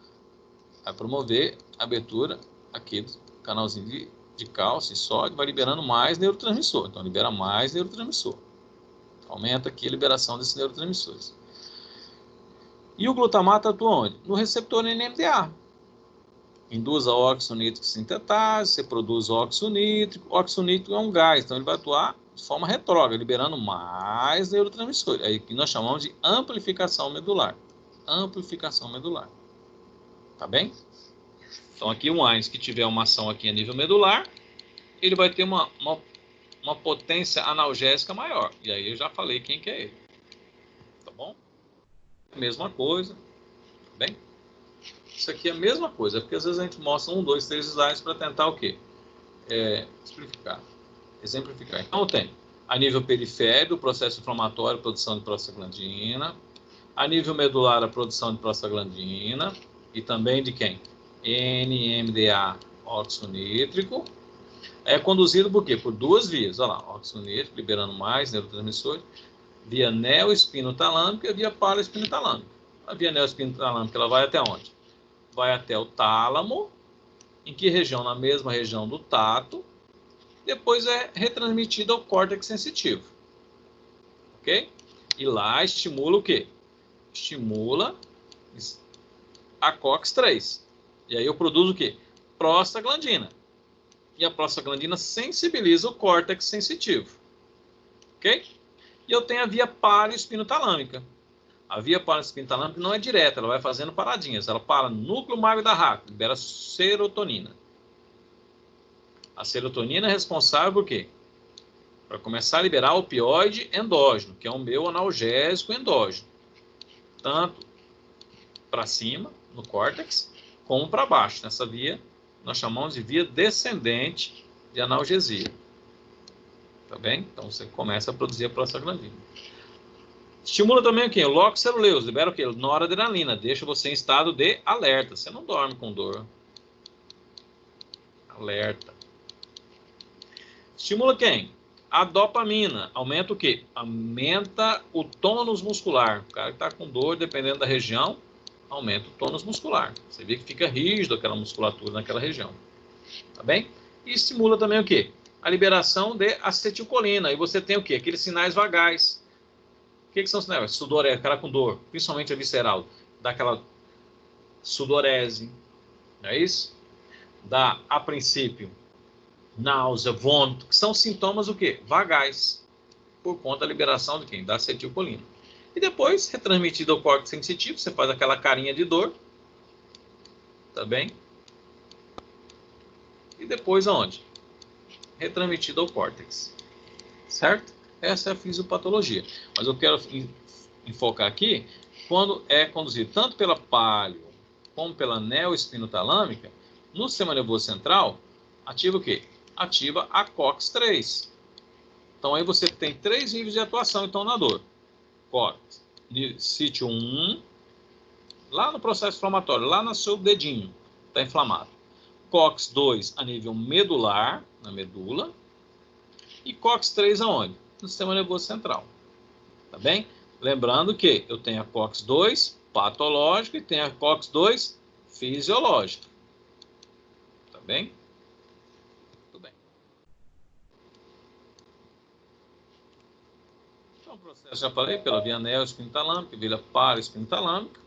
S1: Vai promover a abertura aqui do canalzinho de cálcio e sódio, vai liberando mais neurotransmissor. Então, libera mais neurotransmissor. Aumenta aqui a liberação desses neurotransmissores. E o glutamato atua onde? No receptor NMDA. Induz a óxido nítrico sintetase, você produz óxido nítrico. O óxido nítrico é um gás, então ele vai atuar de forma retrógrada, liberando mais neurotransmissores. Aí que nós chamamos de amplificação medular. Amplificação medular. Tá bem? Então aqui um AINES que tiver uma ação aqui a nível medular, ele vai ter uma potência analgésica maior. E aí eu já falei quem que é ele. Tá bom? Mesma coisa. Tá bem? Isso aqui é a mesma coisa, porque às vezes a gente mostra 1, 2, 3 slides para tentar o quê? Exemplificar. Então tem a nível periférico, o processo inflamatório, produção de prostaglandina. A nível medular, a produção de prostaglandina. E também de quem? NMDA, óxido nítrico. É conduzido por quê? Por duas vias. Olha lá, óxido nítrico, liberando mais neurotransmissores, via neoespinotalâmica e via paraespinotalâmica. A via neoespinotalâmica, ela vai até onde? Vai até o tálamo, em que região? Na mesma região do tato, depois é retransmitida ao córtex sensitivo. Ok? E lá estimula o quê? Estimula a COX-3. E aí eu produzo o quê? Prostaglandina. E a prostaglandina sensibiliza o córtex sensitivo. Ok? E eu tenho a via paraespinotalâmica. A via paraespinotalâmica não é direta, ela vai fazendo paradinhas. Ela para no núcleo magro da raca, libera serotonina. A serotonina é responsável por quê? Para começar a liberar opioide endógeno, que é o meu analgésico endógeno. Tanto para cima, no córtex, como para baixo. Nessa via, nós chamamos de via descendente de analgesia. Tá bem? Então, você começa a produzir a prostaglandina. Estimula também o quê? O locus ceruleus. Libera o quê? Noradrenalina. Deixa você em estado de alerta. Você não dorme com dor. Alerta. Estimula quem? A dopamina. Aumenta o quê? Aumenta o tônus muscular. O cara que está com dor, dependendo da região, aumenta o tônus muscular. Você vê que fica rígido aquela musculatura naquela região. Tá bem? E estimula também o quê? A liberação de acetilcolina. E você tem o quê? Aqueles sinais vagais. O que são os sinais? Sudorese, cara com dor, principalmente a visceral. Dá aquela sudorese. Não é isso? Dá, a princípio, náusea, vômito, que são sintomas o quê? Vagais. Por conta da liberação de quem? Da acetilcolina. E depois, retransmitido ao córtex sensitivo, você faz aquela carinha de dor. Tá bem? E depois aonde? Retransmitido ao córtex. Certo? Essa é a fisiopatologia. Mas eu quero enfocar aqui, quando é conduzido tanto pela paleo como pela neoespinotalâmica, no sistema nervoso central, ativa o quê? Ativa a COX-3. Então aí você tem 3 níveis de atuação então na dor. Córtex, sítio 1, lá no processo inflamatório, lá no seu dedinho, está inflamado. COX-2 a nível medular, na medula. E COX-3 aonde? No sistema nervoso central. Tá bem? Lembrando que eu tenho a COX-2 patológica e tenho a COX-2 fisiológica. Tá bem? Tudo bem. Então, o processo, já falei, pela via neoespinotalâmica, via paraespinotalâmica.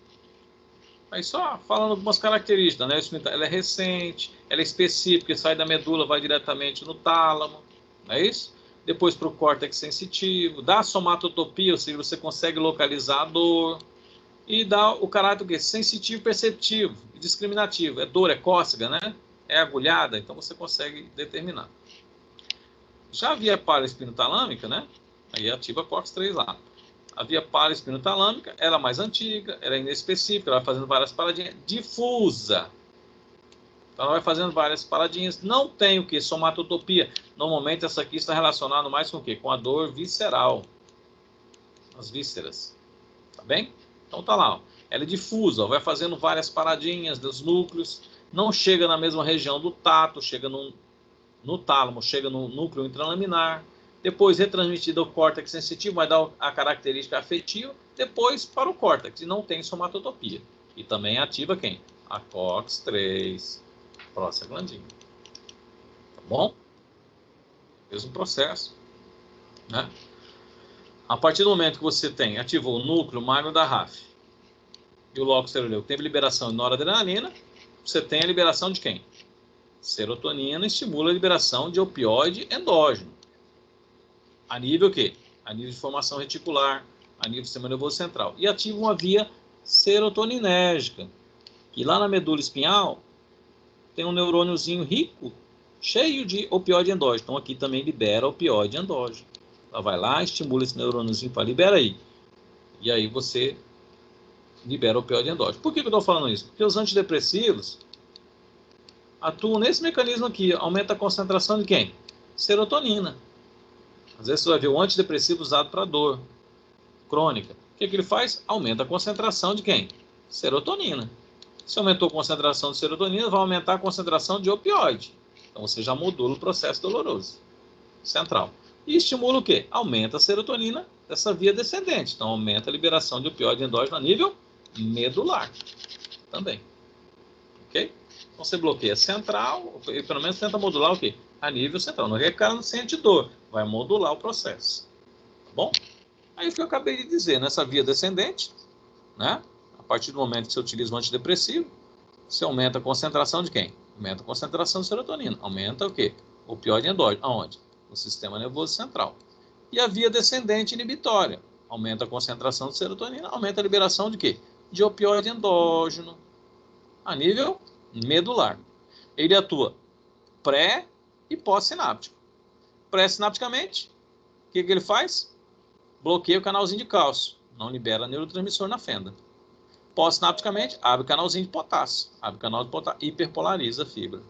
S1: Aí só falando algumas características, né? Ela é recente, ela é específica, sai da medula, vai diretamente no tálamo. Não é isso? Depois para o córtex sensitivo, dá a somatotopia, ou seja, você consegue localizar a dor, e dá o caráter sensitivo, perceptivo e discriminativo. É dor, é cócega, né? É agulhada, então você consegue determinar. Já a via paraespinotalâmica, né? Aí ativa a COX-3 lá. A via paraespinotalâmica, ela é mais antiga, ela é inespecífica, ela vai fazendo várias paradinhas, difusa. Então, ela vai fazendo várias paradinhas. Não tem o que? Somatotopia. Normalmente, essa aqui está relacionada mais com o quê? Com a dor visceral. As vísceras. Tá bem? Então, tá lá. Ó. Ela é difusa. Ó, vai fazendo várias paradinhas dos núcleos. Não chega na mesma região do tato. Chega no tálamo. Chega no núcleo intralaminar. Depois, retransmitida ao córtex sensitivo. Vai dar a característica afetiva. Depois, para o córtex. E não tem somatotopia. E também ativa quem? A COX-3. Prostaglandina. Tá bom? Mesmo processo. Né? A partir do momento que você ativou o núcleo magno da RAF e o locus ceruleus teve liberação de noradrenalina, você tem a liberação de quem? Serotonina estimula a liberação de opioide endógeno. A nível o quê? A nível de formação reticular, a nível do sistema nervoso central. E ativa uma via serotoninérgica, que lá na medula espinhal tem um neurôniozinho rico, cheio de opioide endógeno. Então, aqui também libera opioide endógeno. Ela vai lá, estimula esse neurôniozinho para liberar aí. E aí você libera opioide endógeno. Por que eu estou falando isso? Porque os antidepressivos atuam nesse mecanismo aqui. Aumenta a concentração de quem? Serotonina. Às vezes você vai ver o antidepressivo usado para dor crônica. O que ele faz? Aumenta a concentração de quem? Serotonina. Se aumentou a concentração de serotonina, vai aumentar a concentração de opioide. Então, você já modula o processo doloroso central. E estimula o quê? Aumenta a serotonina dessa via descendente. Então, aumenta a liberação de opioide endógeno a nível medular também. Ok? Então, você bloqueia central, e pelo menos tenta modular o quê? A nível central. Não é que o cara não sente dor, vai modular o processo. Tá bom? Aí o que eu acabei de dizer, nessa via descendente, né? A partir do momento que você utiliza um antidepressivo, você aumenta a concentração de quem? Aumenta a concentração de serotonina. Aumenta o quê? O opioide endógeno. Aonde? No sistema nervoso central. E a via descendente inibitória. Aumenta a concentração de serotonina, aumenta a liberação de quê? De opioide endógeno. A nível medular. Ele atua pré e pós-sináptico. Pré-sinapticamente, o que ele faz? Bloqueia o canalzinho de cálcio. Não libera neurotransmissor na fenda. Pós-sinapticamente, abre canalzinho de potássio. Abre canal de potássio, hiperpolariza a fibra.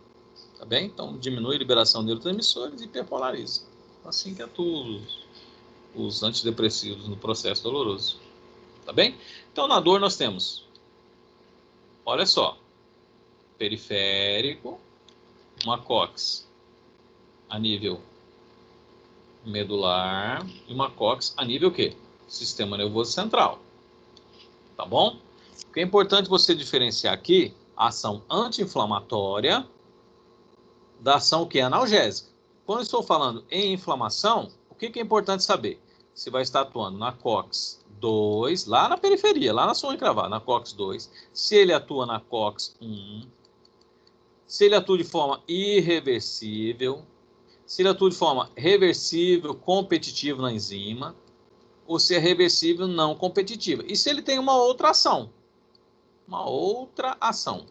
S1: Tá bem? Então, diminui a liberação de neurotransmissores e hiperpolariza. Assim que atua os antidepressivos no processo doloroso. Tá bem? Então, na dor nós temos, olha só, periférico, uma COX a nível medular e uma COX a nível o quê? Sistema nervoso central. Tá bom? O que é importante você diferenciar aqui, a ação anti-inflamatória da ação que é analgésica. Quando eu estou falando em inflamação, o que é importante saber? Você vai estar atuando na COX-2, lá na periferia, lá na sua encravada, na COX-2. Se ele atua na COX-1, se ele atua de forma irreversível, se ele atua de forma reversível, competitiva na enzima, ou se é reversível, não competitiva. E se ele tem uma outra ação. Uma outra ação.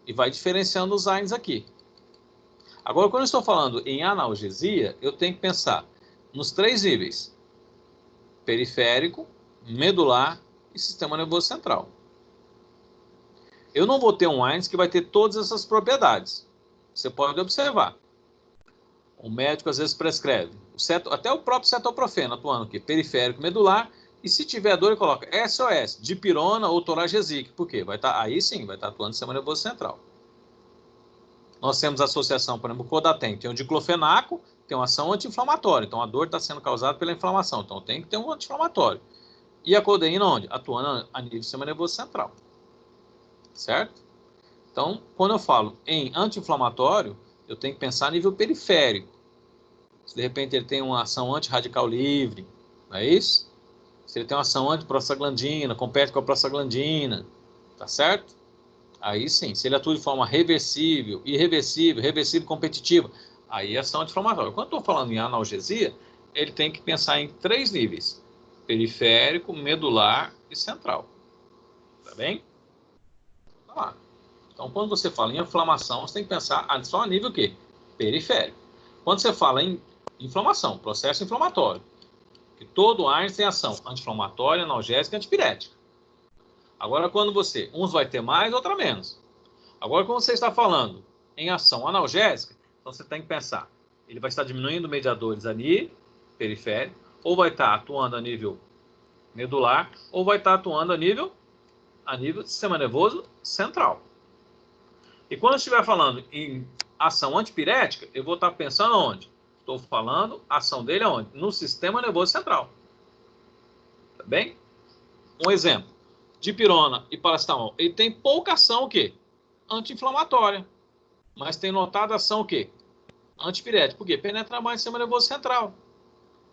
S1: E vai diferenciando os AINES aqui. Agora, quando eu estou falando em analgesia, eu tenho que pensar nos 3 níveis. Periférico, medular e sistema nervoso central. Eu não vou ter um AINES que vai ter todas essas propriedades. Você pode observar. O médico às vezes prescreve. Até o próprio cetoprofeno atuando aqui. Periférico, medular. E se tiver dor, ele coloca SOS, dipirona ou toragesic. Por quê? Aí sim, vai estar atuando no sistema nervoso central. Nós temos a associação, por exemplo, o Codatem. Tem o diclofenaco, tem uma ação anti-inflamatória. Então, a dor está sendo causada pela inflamação. Então, tem que ter um anti-inflamatório. E a codeína onde? Atuando a nível do sistema nervoso central. Certo? Então, quando eu falo em anti-inflamatório, eu tenho que pensar a nível periférico. Se, de repente, ele tem uma ação anti-radical livre, não é isso? Se ele tem uma ação anti-prostaglandina, compete com a prostaglandina, tá certo? Aí sim, se ele atua de forma reversível, irreversível, reversível, competitiva, aí é ação anti-inflamatória. Quando eu estou falando em analgesia, ele tem que pensar em 3 níveis: periférico, medular e central. Tá bem? Tá lá. Então, quando você fala em inflamação, você tem que pensar só a nível o quê? Periférico. Quando você fala em inflamação, processo inflamatório, que todo AINES tem ação anti-inflamatória, analgésica e antipirética. Agora, quando uns vai ter mais, outra menos. Agora, quando você está falando em ação analgésica, então você tem que pensar, ele vai estar diminuindo mediadores ali, periférico, ou vai estar atuando a nível medular, ou vai estar atuando a nível do sistema nervoso central. E quando eu estiver falando em ação antipirética, eu vou estar pensando onde? Estou falando a ação dele aonde? No sistema nervoso central. Tá bem? Um exemplo. Dipirona e paracetamol. Ele tem pouca ação o quê? Anti-inflamatória. Mas tem notado ação o quê? Antipirética. Por quê? Penetra mais no sistema nervoso central.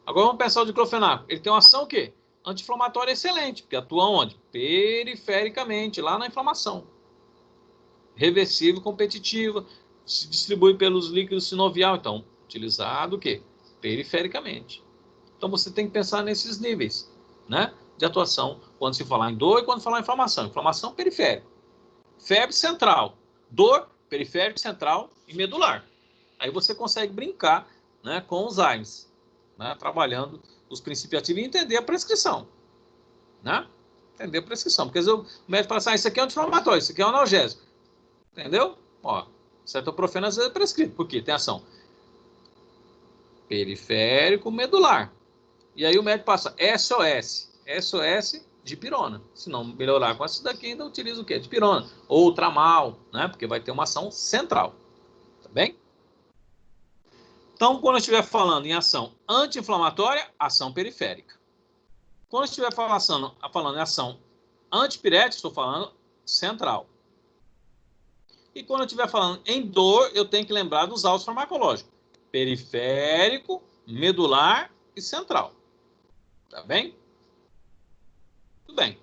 S1: Agora vamos pensar o diclofenaco. Ele tem uma ação o quê? Anti-inflamatória excelente. Porque atua onde? Perifericamente, lá na inflamação. Reversível, competitiva. Se distribui pelos líquidos sinovial. Então, utilizado o quê? Perifericamente. Então você tem que pensar nesses níveis, né, de atuação quando se falar em dor e quando falar em inflamação. Inflamação periférica. Febre central. Dor periférico, central e medular. Aí você consegue brincar, né, com os AINES, né, trabalhando os princípios ativos e entender a prescrição. Né? Entender a prescrição. Porque às vezes o médico fala assim, isso aqui é anti-inflamatório, isso aqui é um analgésico. Entendeu? Ó, cetoprofeno às vezes é prescrito. Por quê? Tem ação periférico, medular. E aí o médico passa SOS. SOS dipirona. Se não melhorar com essa daqui, ainda utiliza o quê? Dipirona. Ou tramal, né? Porque vai ter uma ação central. Tá bem? Então, quando eu estiver falando em ação anti-inflamatória, ação periférica. Quando eu estiver falando em ação antipirética, estou falando central. E quando eu estiver falando em dor, eu tenho que lembrar dos alvos farmacológicos. Periférico, medular e central. Tá bem? Tudo bem.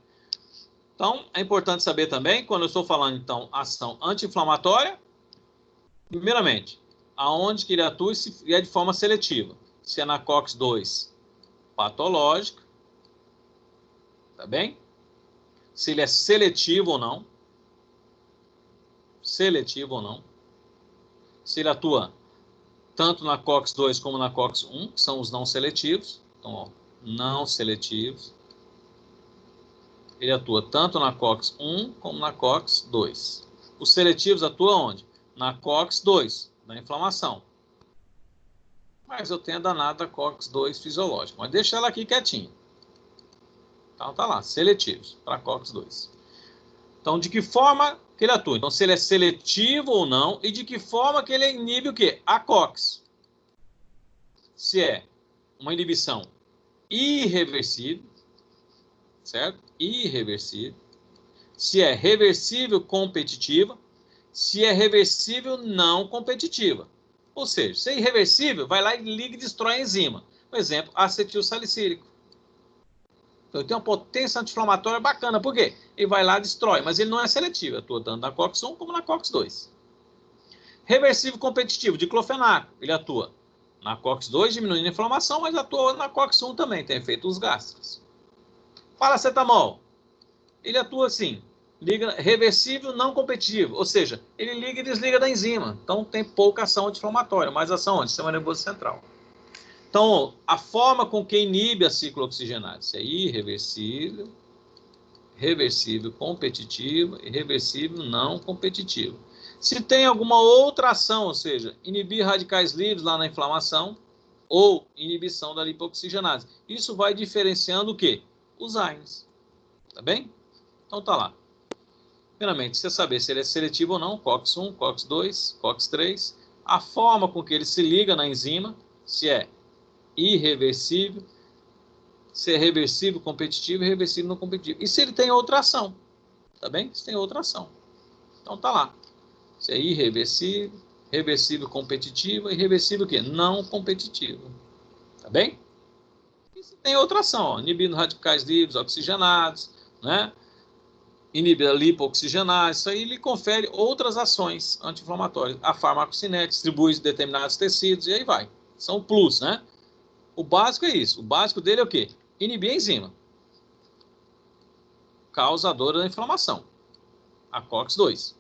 S1: Então, é importante saber também, quando eu estou falando, então, ação anti-inflamatória, primeiramente, aonde que ele atua e é de forma seletiva. Se é na COX-2 patológica, tá bem? Se ele é seletivo ou não. Seletivo ou não. Se ele atua tanto na COX-2 como na COX-1, que são os não seletivos. Então, ó, não seletivos. Ele atua tanto na COX-1 como na COX-2. Os seletivos atuam onde? Na COX-2, na inflamação. Mas eu tenho a danada COX-2 fisiológica. Mas deixa ela aqui quietinha. Então tá lá, seletivos para COX-2. Então, de que forma que ele atua? Então, se ele é seletivo ou não, e de que forma que ele inibe o quê? A COX. Se é uma inibição irreversível, certo? Irreversível. Se é reversível competitiva, se é reversível não competitiva. Ou seja, se é irreversível, vai lá e liga e destrói a enzima. Por exemplo, acetilsalicílico. Então, ele tem uma potência anti-inflamatória bacana. Por quê? Ele vai lá e destrói, mas ele não é seletivo. Atua tanto na COX-1 como na COX-2. Reversível competitivo, diclofenaco. Ele atua na COX-2, diminuindo a inflamação, mas atua na COX-1 também, tem efeitos gástricos. Paracetamol. Ele atua assim, liga reversível não competitivo, ou seja, ele liga e desliga da enzima. Então, tem pouca ação anti-inflamatória, mais ação onde? Sistema nervoso central. Então, a forma com que inibe a ciclooxigenase é irreversível, reversível competitiva e reversível não competitiva. Se tem alguma outra ação, ou seja, inibir radicais livres lá na inflamação ou inibição da lipoxigenase. Isso vai diferenciando o quê? Os AINES. Tá bem? Então tá lá. Primeiramente, você saber se ele é seletivo ou não, COX-1, COX-2, COX-3, a forma com que ele se liga na enzima, se é irreversível, se é reversível competitivo e reversível não competitivo. E se ele tem outra ação, tá bem? Se tem outra ação. Então tá lá. Se é irreversível, reversível competitiva e reversível o quê? Não competitiva. Tá bem? E se tem outra ação, ó, inibindo radicais livres, oxigenados, né? Inibe a lipooxigenase, isso aí lhe confere outras ações anti-inflamatórias. A farmacocinética distribui determinados tecidos e aí vai. São plus, né? O básico é isso. O básico dele é o quê? Inibir a enzima causadora da inflamação, a COX-2.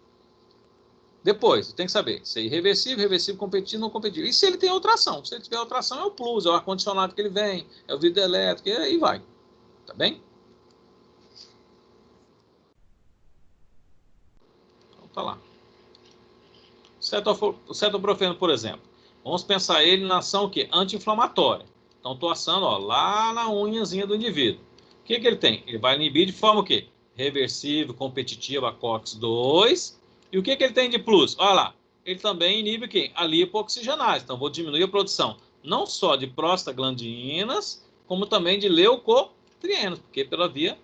S1: Depois, tem que saber se é irreversível, reversível, competitivo, não competitivo. E se ele tem outra ação? Se ele tiver outra ação, é o plus, é o ar-condicionado que ele vem, é o vidro elétrico, e aí vai. Tá bem? Então tá lá. O cetoprofeno, por exemplo. Vamos pensar ele na ação o quê? Anti-inflamatória. Então, estou assando ó, lá na unhazinha do indivíduo. O que ele tem? Ele vai inibir de forma o quê? Reversível, competitiva, a COX-2. E o que ele tem de plus? Olha lá. Ele também inibe o quê? A lipooxigenase. Então, vou diminuir a produção não só de prostaglandinas, como também de leucotrienos, porque pela via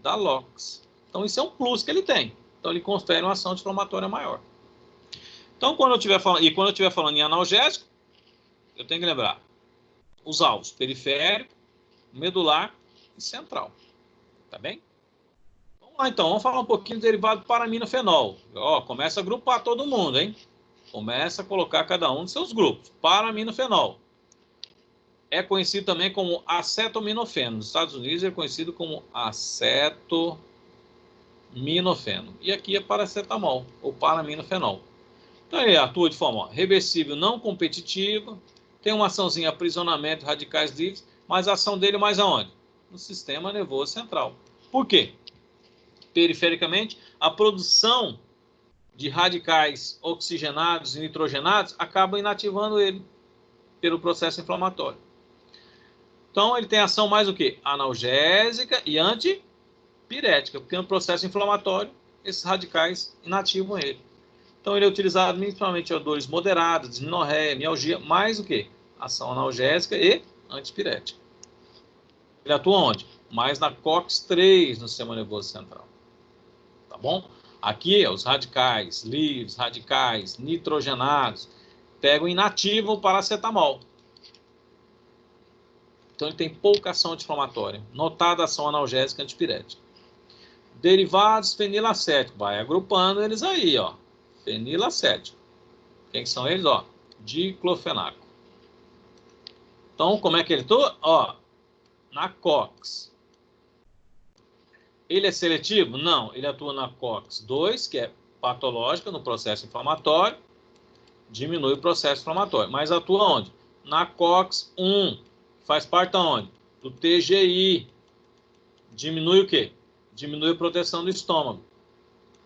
S1: da LOX. Então, isso é um plus que ele tem. Então, ele confere uma ação anti-inflamatória maior. Então, quando eu estiver falando em analgésico, eu tenho que lembrar os alvos periférico, medular e central. Tá bem? Vamos lá, então. Vamos falar um pouquinho do derivado paraminofenol. Ó, começa a agrupar todo mundo, hein? Começa a colocar cada um dos seus grupos. Paraminofenol. É conhecido também como acetaminofeno. Nos Estados Unidos é conhecido como acetaminofeno. E aqui é paracetamol, ou paraminofenol. Então ele atua de forma reversível não competitiva, tem uma açãozinha aprisionamento de radicais livres, mas a ação dele mais aonde? No sistema nervoso central. Por quê? Perifericamente, a produção de radicais oxigenados e nitrogenados acaba inativando ele pelo processo inflamatório. Então ele tem ação mais o quê? Analgésica e antipirética, porque no processo inflamatório esses radicais inativam ele. Então, ele é utilizado principalmente em dores moderadas, dismenorreia, mialgia, mais o que? Ação analgésica e antipirética. Ele atua onde? Mais na COX-3, no sistema nervoso central. Tá bom? Aqui, os radicais livres, radicais nitrogenados, pegam inativo o paracetamol. Então, ele tem pouca ação anti-inflamatória. Notada ação analgésica e antipirética. Derivados fenilacéticos. Vai agrupando eles aí, ó. Fenilacético. Quem são eles? Ó, diclofenaco. Então, como é que ele atua? Ó, na COX. Ele é seletivo? Não, ele atua na COX-2, que é patológica no processo inflamatório, diminui o processo inflamatório. Mas atua onde? Na COX-1, faz parte aonde? Do TGI. Diminui o quê? diminui a proteção do estômago.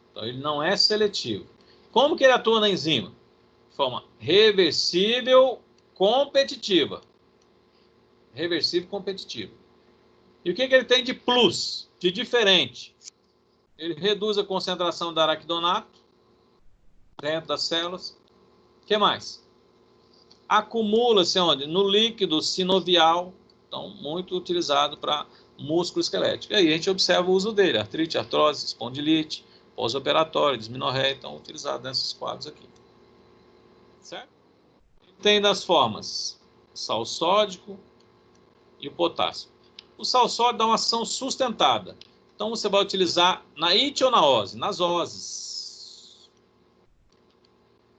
S1: Então, ele não é seletivo. Como que ele atua na enzima? De forma reversível, competitiva. Reversível, competitiva. E o que ele tem de plus, de diferente? Ele reduz a concentração de araquidonato dentro das células. O que mais? Acumula-se onde? No líquido sinovial. Então, muito utilizado para músculo esquelético. E aí a gente observa o uso dele. Artrite, artrose, espondilite, pós-operatório, disminorreia. Então, utilizado nesses quadros aqui. Certo? Tem das formas sal sódico e o potássio. O sal sódico dá uma ação sustentada. Então, você vai utilizar na ite ou na ose? Nas oses.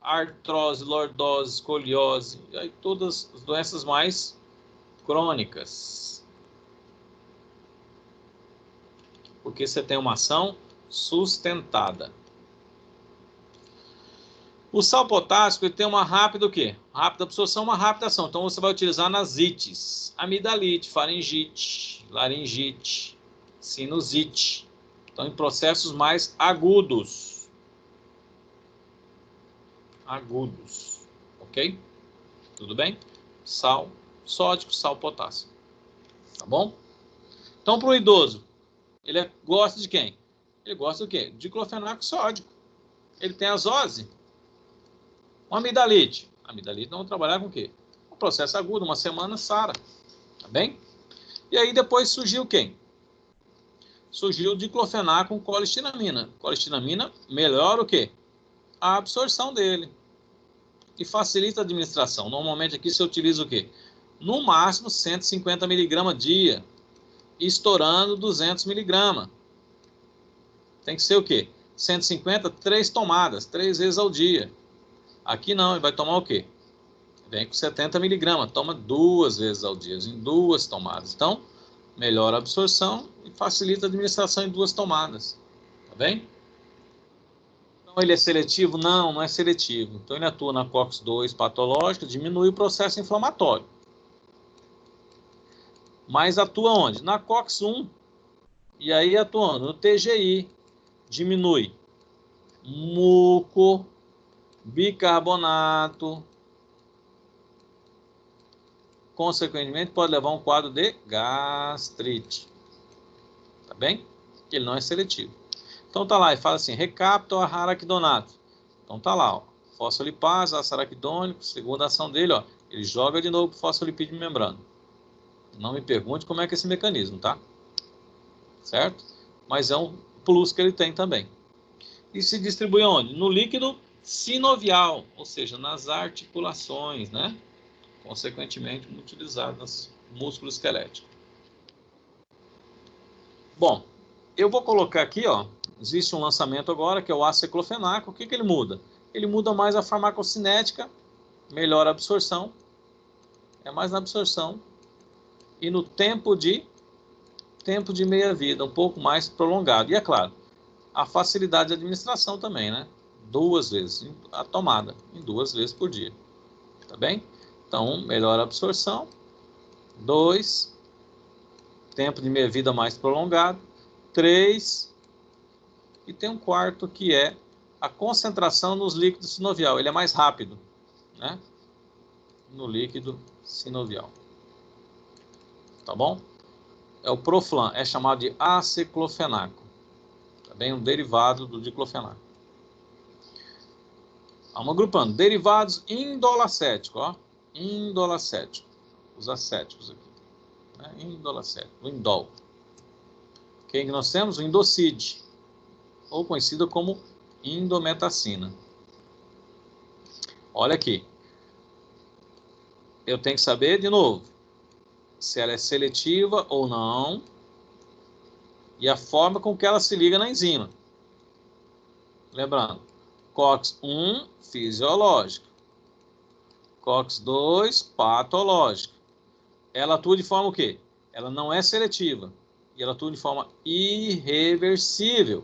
S1: Artrose, lordose, escoliose, e aí todas as doenças mais crônicas. Porque você tem uma ação sustentada. O sal potássico ele tem uma rápida o quê? Rápida absorção, uma rápida ação. Então você vai utilizar nas ites. Amidalite, faringite, laringite, sinusite. Então em processos mais agudos. Agudos. Ok? Tudo bem? Sal sódico, sal potássico. Tá bom? Então para o idoso, ele gosta de quem? Ele gosta do quê? Diclofenaco sódico. Ele tem azose. Uma amidalite. Amidalite não trabalhar com o quê? Um processo agudo, uma semana, sara. Tá bem? E aí depois surgiu quem? Surgiu o diclofenaco com colistinamina. Colistinamina melhora o quê? A absorção dele. E facilita a administração. Normalmente aqui você utiliza o quê? No máximo 150 mg dia. Estourando 200 mg. Tem que ser o quê? 150, 3 tomadas, 3 vezes ao dia. Aqui não, ele vai tomar o quê? Vem com 70 mg, toma 2 vezes ao dia, em 2 tomadas. Então, melhora a absorção e facilita a administração em 2 tomadas. Tá bem? Então, ele é seletivo? Não, não é seletivo. Então, ele atua na COX-2 patológica, diminui o processo inflamatório. Mas atua onde? Na COX-1. E aí atua no TGI. Diminui muco, bicarbonato, consequentemente pode levar a um quadro de gastrite. Tá bem? Que ele não é seletivo. Então tá lá, e fala assim, recapta o araquidonato. Então tá lá, ó, fosfolipase, ácido araquidônico, segunda ação dele, ó, ele joga de novo pro fosfolipídio membrana. Não me pergunte como é que é esse mecanismo, tá? Certo? Mas é um plus que ele tem também. E se distribui onde? No líquido sinovial, ou seja, nas articulações, né? Consequentemente, utilizado nos músculos esqueléticos. Bom, eu vou colocar aqui, ó, existe um lançamento agora, que é o aceclofenaco. O que ele muda? Ele muda mais a farmacocinética, melhora a absorção, é mais na absorção, e no tempo de meia-vida, um pouco mais prolongado. E é claro, a facilidade de administração também, né? 2 vezes a tomada, em 2 vezes por dia. Tá bem? Então, melhora a absorção. 2, tempo de meia-vida mais prolongado. 3, e tem um quarto que é a concentração nos líquidos sinovial. Ele é mais rápido, né? No líquido sinovial. Tá bom? É o Proflan, é chamado de aceclofenaco. Também um derivado do diclofenaco. Vamos agrupando. Derivados indolacéticos, ó. Indolacético. Os acéticos aqui. Né? Indolacético. O indol. Quem que nós temos? O indocide. Ou conhecido como indometacina. Olha aqui. Eu tenho que saber, de novo, se ela é seletiva ou não. E a forma com que ela se liga na enzima. Lembrando, COX-1 fisiológica, COX-2 patológica. Ela atua de forma o quê? Ela não é seletiva. E ela atua de forma irreversível.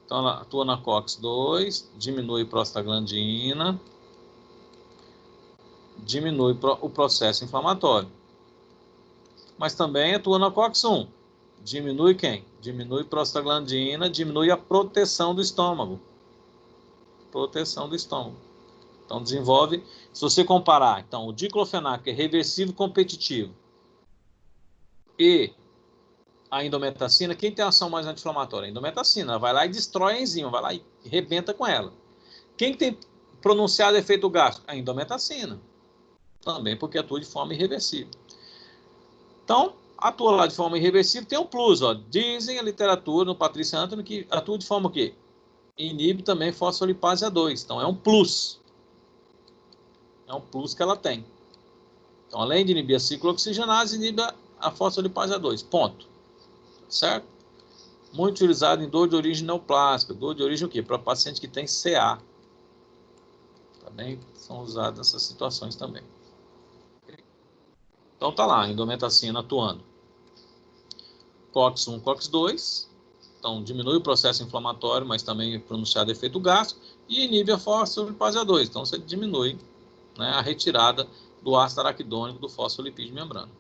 S1: Então ela atua na COX-2, diminui prostaglandina, diminui o processo inflamatório. Mas também atua na COX-1. Diminui quem? Diminui prostaglandina, diminui a proteção do estômago. Proteção do estômago. Então, desenvolve... Se você comparar, então, o diclofenaco, que é reversível e competitivo, e a indometacina, quem tem ação mais anti-inflamatória? A indometacina. Ela vai lá e destrói a enzima, vai lá e rebenta com ela. Quem tem pronunciado efeito gástrico? A indometacina. Também porque atua de forma irreversível. Então, atua lá de forma irreversível, tem um plus, ó. Dizem a literatura, no Patrícia Anthony, que atua de forma o quê? Inibe também fosfolipase A2. Então, é um plus. É um plus que ela tem. Então, além de inibir a ciclooxigenase, inibe a fosfolipase A2. Ponto. Certo? Muito utilizado em dor de origem neoplásica. Dor de origem o quê? Para paciente que tem CA. Também são usadas nessas situações também. Então, tá lá, indometacina atuando. COX-1, COX-2. Então, diminui o processo inflamatório, mas também pronunciado efeito gástrico. E inibe a fosfolipase A2. Então, você diminui, né, a retirada do ácido araquidônico do fosfolipídio de membrana.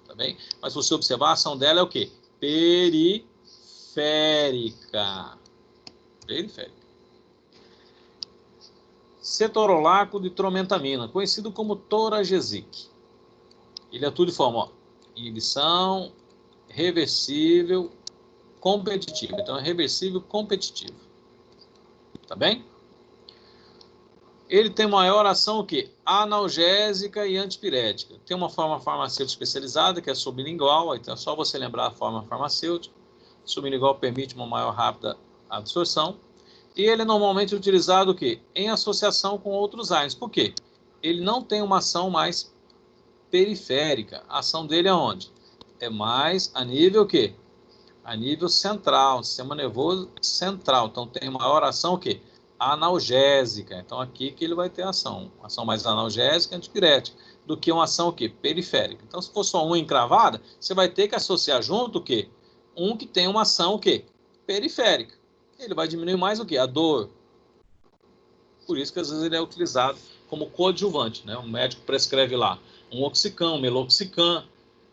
S1: Tá bem? Mas se você observar, a ação dela é o quê? Periférica. Periférica. Cetorolaco de tromentamina, conhecido como Toragesic. Ele atua de forma, ó, inibição, reversível, competitivo. Então, é reversível competitivo. Tá bem? Ele tem maior ação o quê? Analgésica e antipirética. Tem uma forma farmacêutica especializada, que é sublingual. Então, é só você lembrar a forma farmacêutica. Sublingual permite uma maior rápida absorção. E ele é normalmente utilizado o quê? Em associação com outros AINES. Por quê? Ele não tem uma ação mais periférica. A ação dele é onde? É mais a nível o quê? A nível central, sistema nervoso central. Então, tem maior ação o quê? Analgésica. Então, aqui que ele vai ter ação. Ação mais analgésica e antipirética. Do que uma ação o quê? Periférica. Então, se for só uma encravada, você vai ter que associar junto o quê? Um que tem uma ação o quê? Periférica. Ele vai diminuir mais o quê? A dor. Por isso que às vezes ele é utilizado como coadjuvante, né? O médico prescreve lá um oxicam, um meloxicam,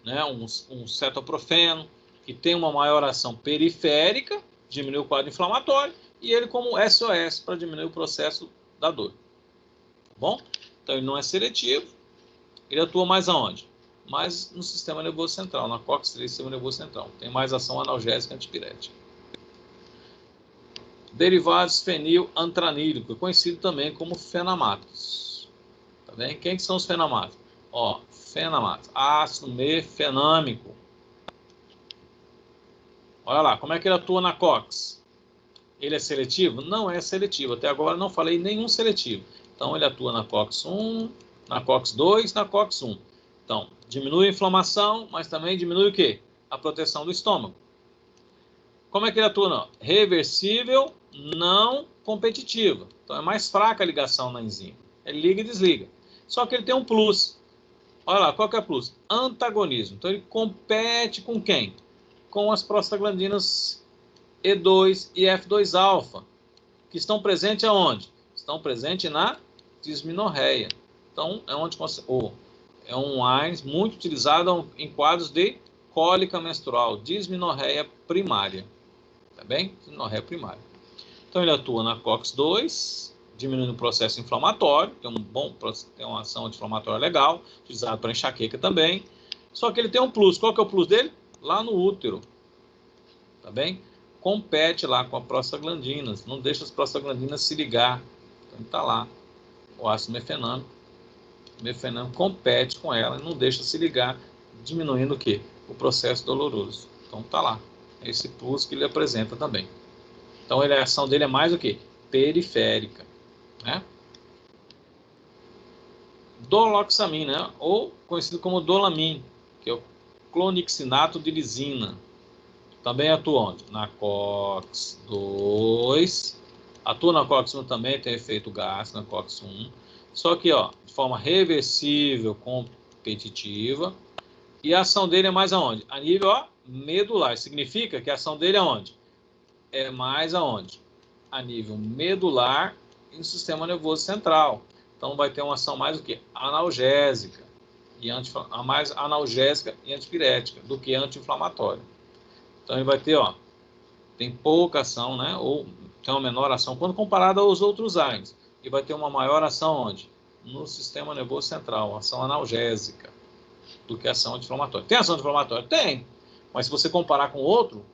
S1: né? um cetoprofeno, que tem uma maior ação periférica, diminui o quadro inflamatório, e ele como SOS para diminuir o processo da dor. Tá bom? Então ele não é seletivo, ele atua mais aonde? Mais no sistema nervoso central, na COX-3, sistema nervoso central. Tem mais ação analgésica e antipirética. Derivados fenilantranídrico, conhecido também como fenamatos. Tá bem? Quem que são os fenamatos? Ó, fenamatos, ácido mefenâmico. Olha lá, como é que ele atua na COX? Ele é seletivo? Não é seletivo. Até agora não falei nenhum seletivo. Então, ele atua na COX-1, na COX-2, na COX-1. Então, diminui a inflamação, mas também diminui o quê? A proteção do estômago. Como é que ele atua? Não? Reversível, não competitiva. Então, é mais fraca a ligação na enzima. Ele liga e desliga. Só que ele tem um plus. Olha lá, qual que é o plus? Antagonismo. Então, ele compete com quem? Com as prostaglandinas E2 e F2-alfa, que estão presentes aonde? Estão presentes na disminorreia. Então, é um AINES muito utilizado em quadros de cólica menstrual, disminorreia primária. Tá bem? Disminorreia primária. Então, ele atua na COX-2, diminuindo o processo inflamatório, tem uma ação anti-inflamatória legal, utilizado para enxaqueca também. Só que ele tem um plus. Qual que é o plus dele? Lá no útero. Tá bem? Compete lá com as prostaglandinas, não deixa as prostaglandinas se ligar. Então está lá o ácido mefenâmico. O mefenâmico compete com ela e não deixa se ligar, diminuindo o quê? O processo doloroso. Então está lá. Esse plus que ele apresenta também. Então a ação dele é mais o quê? Periférica. Né? Doloxamina, né? Ou conhecido como dolamin, que é o clonixinato de lisina. Também atua onde? Na COX-2. Atua na COX-1 também, tem efeito gástrico na COX-1. Só que, ó, de forma reversível, competitiva. E a ação dele é mais aonde? A nível, ó, medular. Significa que a ação dele é onde? É mais aonde? A nível medular e no sistema nervoso central. Então vai ter uma ação mais o quê? Analgésica. Mais analgésica e antipirética do que anti-inflamatória. Então, ele vai ter, ó, tem pouca ação, né? Ou tem uma menor ação quando comparado aos outros AINES. E vai ter uma maior ação onde? No sistema nervoso central, ação analgésica, do que ação anti-inflamatória. Tem ação anti-inflamatória? Tem. Mas se você comparar com outro,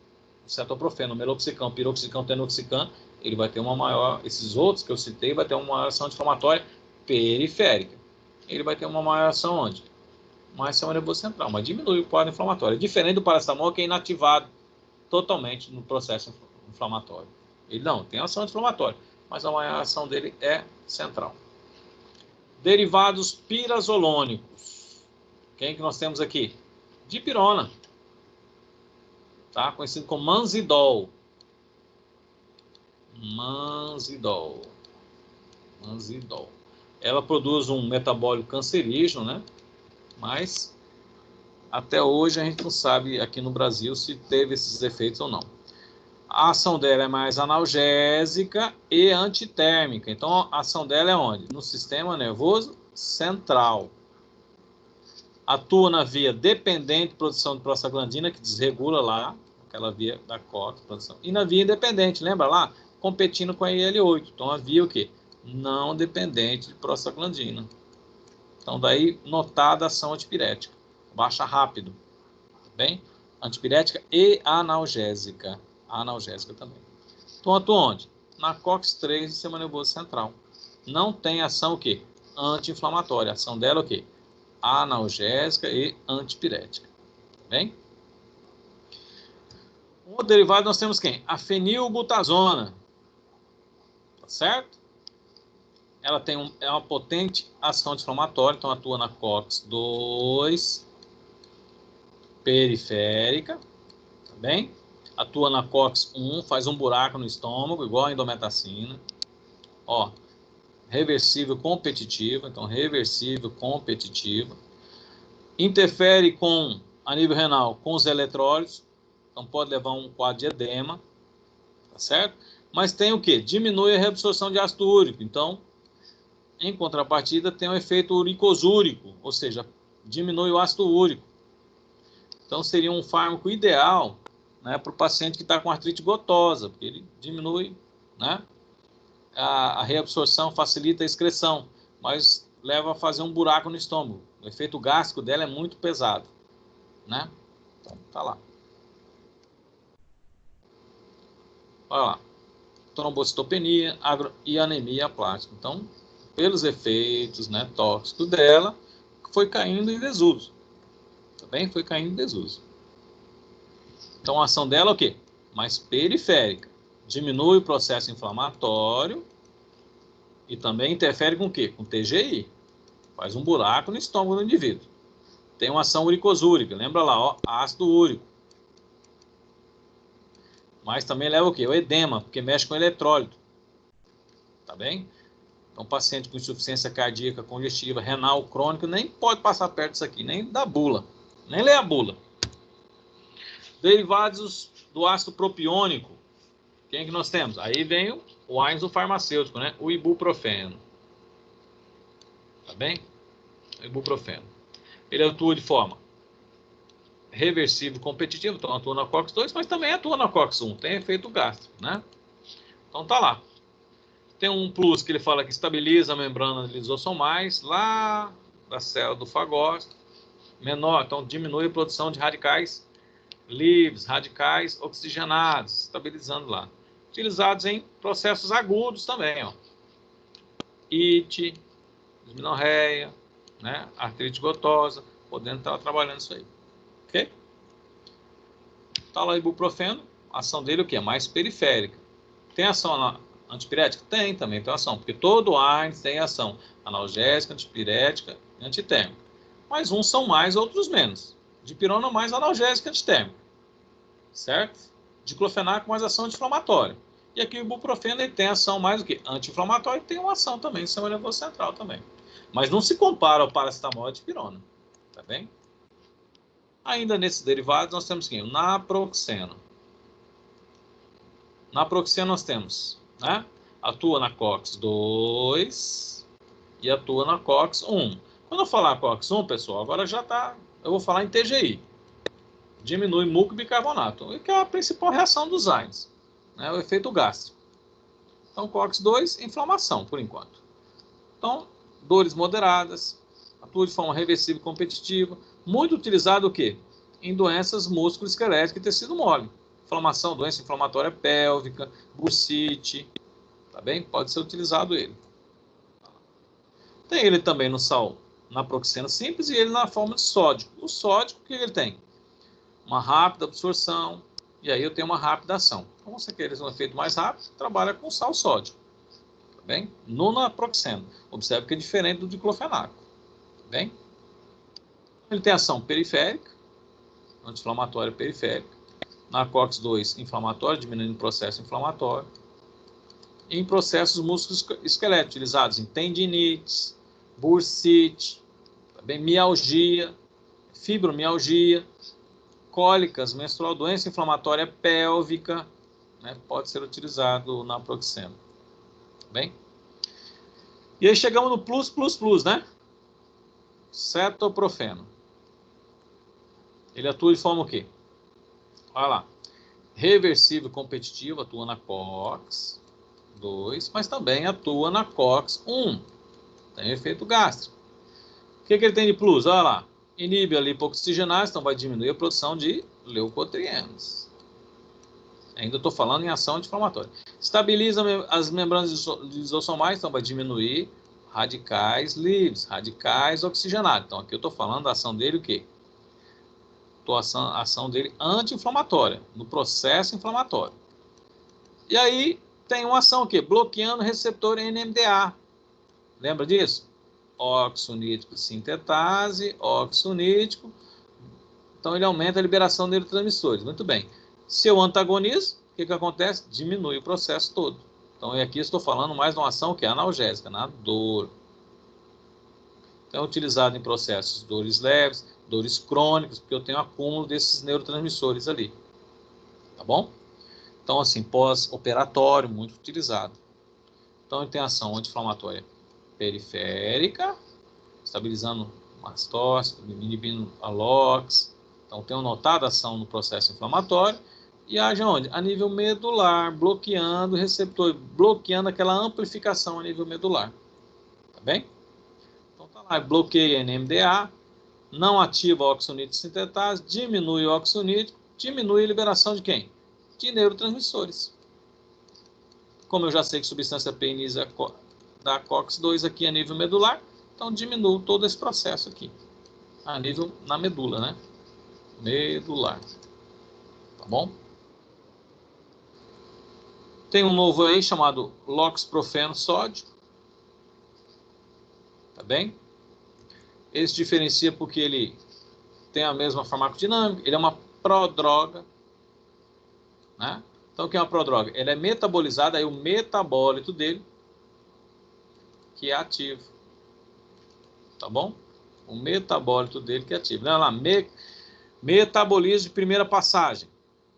S1: o cetoprofeno, meloxicam, piroxicam, tenoxicam, ele vai ter uma maior, esses outros que eu citei, vai ter uma maior ação anti-inflamatória periférica. Ele vai ter uma maior ação onde? Uma ação nervoso central, mas diminui o quadro inflamatório. É diferente do paracetamol, que é inativado totalmente no processo inflamatório. Ele não, tem ação anti-inflamatória, mas a maior ação dele é central. Derivados pirazolônicos. Quem que nós temos aqui? Dipirona. Tá? Conhecido como manzidol. Manzidol. Ela produz um metabólico cancerígeno, né? Mas até hoje a gente não sabe aqui no Brasil se teve esses efeitos ou não. A ação dela é mais analgésica e antitérmica. Então a ação dela é onde? No sistema nervoso central. Atua na via dependente de produção de prostaglandina, que desregula lá, aquela via da COX, produção. E na via independente, lembra lá? Competindo com a IL-8. Então a via o quê? Não dependente de prostaglandina. Então daí notada a ação antipirética. Baixa rápido. Tá bem? Antipirética e analgésica. Analgésica também. Então atua onde? Na COX-3 do sistema nervoso central. Não tem ação o quê? Anti-inflamatória. A ação dela é o quê? Analgésica e antipirética. Tá bem? Um outro derivado nós temos quem? A fenilbutazona. Tá certo? Ela tem é uma potente ação anti-inflamatória, então atua na COX-2 periférica, tá bem? Atua na COX-1, faz um buraco no estômago, igual a indometacina. Ó, reversível competitiva, então reversível competitiva. Interfere com, a nível renal, com os eletrólitos, então pode levar a um quadro de edema, tá certo? Mas tem o quê? Diminui a reabsorção de ácido úrico, então, em contrapartida, tem o efeito uricosúrico, ou seja, diminui o ácido úrico. Então, seria um fármaco ideal, né, para o paciente que está com artrite gotosa, porque ele diminui, né, a reabsorção, facilita a excreção, mas leva a fazer um buraco no estômago. O efeito gástrico dela é muito pesado, né? Então, tá lá. Olha lá. Trombocitopenia e anemia plástica. Então, pelos efeitos, né, tóxicos dela, foi caindo em desuso. Também foi caindo em desuso. Então, a ação dela é o quê? Mais periférica. Diminui o processo inflamatório e também interfere com o quê? Com TGI. Faz um buraco no estômago do indivíduo. Tem uma ação uricosúrica. Lembra lá, ó, ácido úrico. Mas também leva o quê? O edema, porque mexe com eletrólito. Tá bem? Então, paciente com insuficiência cardíaca, congestiva, renal, crônica, nem pode passar perto disso aqui, nem da bula. Nem lê a bula. Derivados do ácido propiônico. Quem é que nós temos? Aí vem o AINES do farmacêutico, né? O ibuprofeno. Tá bem? O ibuprofeno. Ele atua de forma reversível competitiva, então atua na COX-2, mas também atua na COX-1, tem efeito gástrico, né? Então tá lá. Tem um plus que ele fala que estabiliza a membrana lisossomais lá da célula do fagócito, menor, então diminui a produção de radicais livres, radicais oxigenados, estabilizando lá. Utilizados em processos agudos também, ó. IT, dismenorreia, né? Artrite gotosa, podendo estar trabalhando isso aí. Ok? Tá lá o ibuprofeno, a ação dele o que? É mais periférica. Tem ação antipirética? Tem também, tem ação, porque todo AINES tem ação analgésica, antipirética e antitérmica. Mas uns são mais, outros menos. Dipirona mais analgésica e antitérmica. Certo? Diclofenaco mais ação anti-inflamatória. E aqui o ibuprofeno ele tem ação mais o que? Anti-inflamatória e tem uma ação também, sistema nervoso central também. Mas não se compara ao paracetamol e a dipirona. Tá bem? Ainda nesses derivados, nós temos quem? O naproxeno. Naproxeno nós temos, né? Atua na COX-2 e atua na COX-1. Quando eu falar COX-1, pessoal, agora já está... Eu vou falar em TGI. Diminui muco bicarbonato, que é a principal reação dos AINES. né, o efeito gástrico. Então, COX-2, inflamação, por enquanto. Então, dores moderadas, atua de forma reversível e competitiva, muito utilizado o quê? Em doenças músculo-esqueléticas e tecido mole. Inflamação, doença inflamatória pélvica, bursite, tá bem? Pode ser utilizado ele. Tem ele também no sal naproxeno simples e ele na forma de sódio. O sódio, o que ele tem? Uma rápida absorção, e aí eu tenho uma rápida ação. Então, você quer um efeito mais rápido, trabalha com sal sódio. Tá bem? No naproxeno. Observe que é diferente do diclofenaco. Tá bem? Ele tem ação periférica, anti-inflamatória periférica. Na COX-2, inflamatória, diminuindo o processo inflamatório. E em processos músculo-esqueléticos, utilizados em tendinites, bursite, tá bem? Mialgia, fibromialgia, cólicas menstrual, doença inflamatória pélvica, né? Pode ser utilizado o naproxeno. Tá bem? E aí chegamos no plus, né? Cetoprofeno. Ele atua de forma o quê? Olha lá. Reversível competitivo, atua na COX-2, mas também atua na COX-1. Tem efeito gástrico. O que ele tem de plus? Olha lá. Inibe a lipoxigenase, então vai diminuir a produção de leucotrienos. Ainda estou falando em ação anti-inflamatória. Estabiliza as membranas lisossomais, então vai diminuir radicais livres, radicais oxigenados. Então aqui eu estou falando da ação dele o quê? A ação dele anti-inflamatória, no processo inflamatório. E aí tem uma ação o quê? Bloqueando o receptor NMDA. Lembra disso? Óxido nítrico sintetase, óxido nítrico. Então ele aumenta a liberação de neurotransmissores. Muito bem. Se eu antagonizo, o que acontece? Diminui o processo todo. Então aqui estou falando mais de uma ação que é analgésica, na dor. Então é utilizado em processos de dores leves, dores crônicas, porque eu tenho acúmulo desses neurotransmissores ali. Tá bom? Então assim, pós-operatório, muito utilizado. Então ele tem ação anti-inflamatória periférica, estabilizando mastose, inibindo a LOX. Então tem uma notada ação no processo inflamatório. E age onde? A nível medular, bloqueando o receptor, bloqueando aquela amplificação a nível medular. Tá bem? Então tá lá, bloqueia a NMDA, não ativa a oxonítrico sintetase, diminui o oxonítrico, diminui a liberação de quem? De neurotransmissores. Como eu já sei que substância P inibe da COX-2 aqui a nível medular, então diminuo todo esse processo aqui, a nível na medula, né? Medular. Tá bom? Tem um novo aí chamado loxprofeno sódio. Tá bem? Ele se diferencia porque ele tem a mesma farmacodinâmica, ele é uma prodroga, né? Então, o que é uma prodroga? Ele é metabolizado, aí o metabólito dele, que é ativo. Tá bom? O metabólito dele que é ativo. Olha lá, metabolismo de primeira passagem.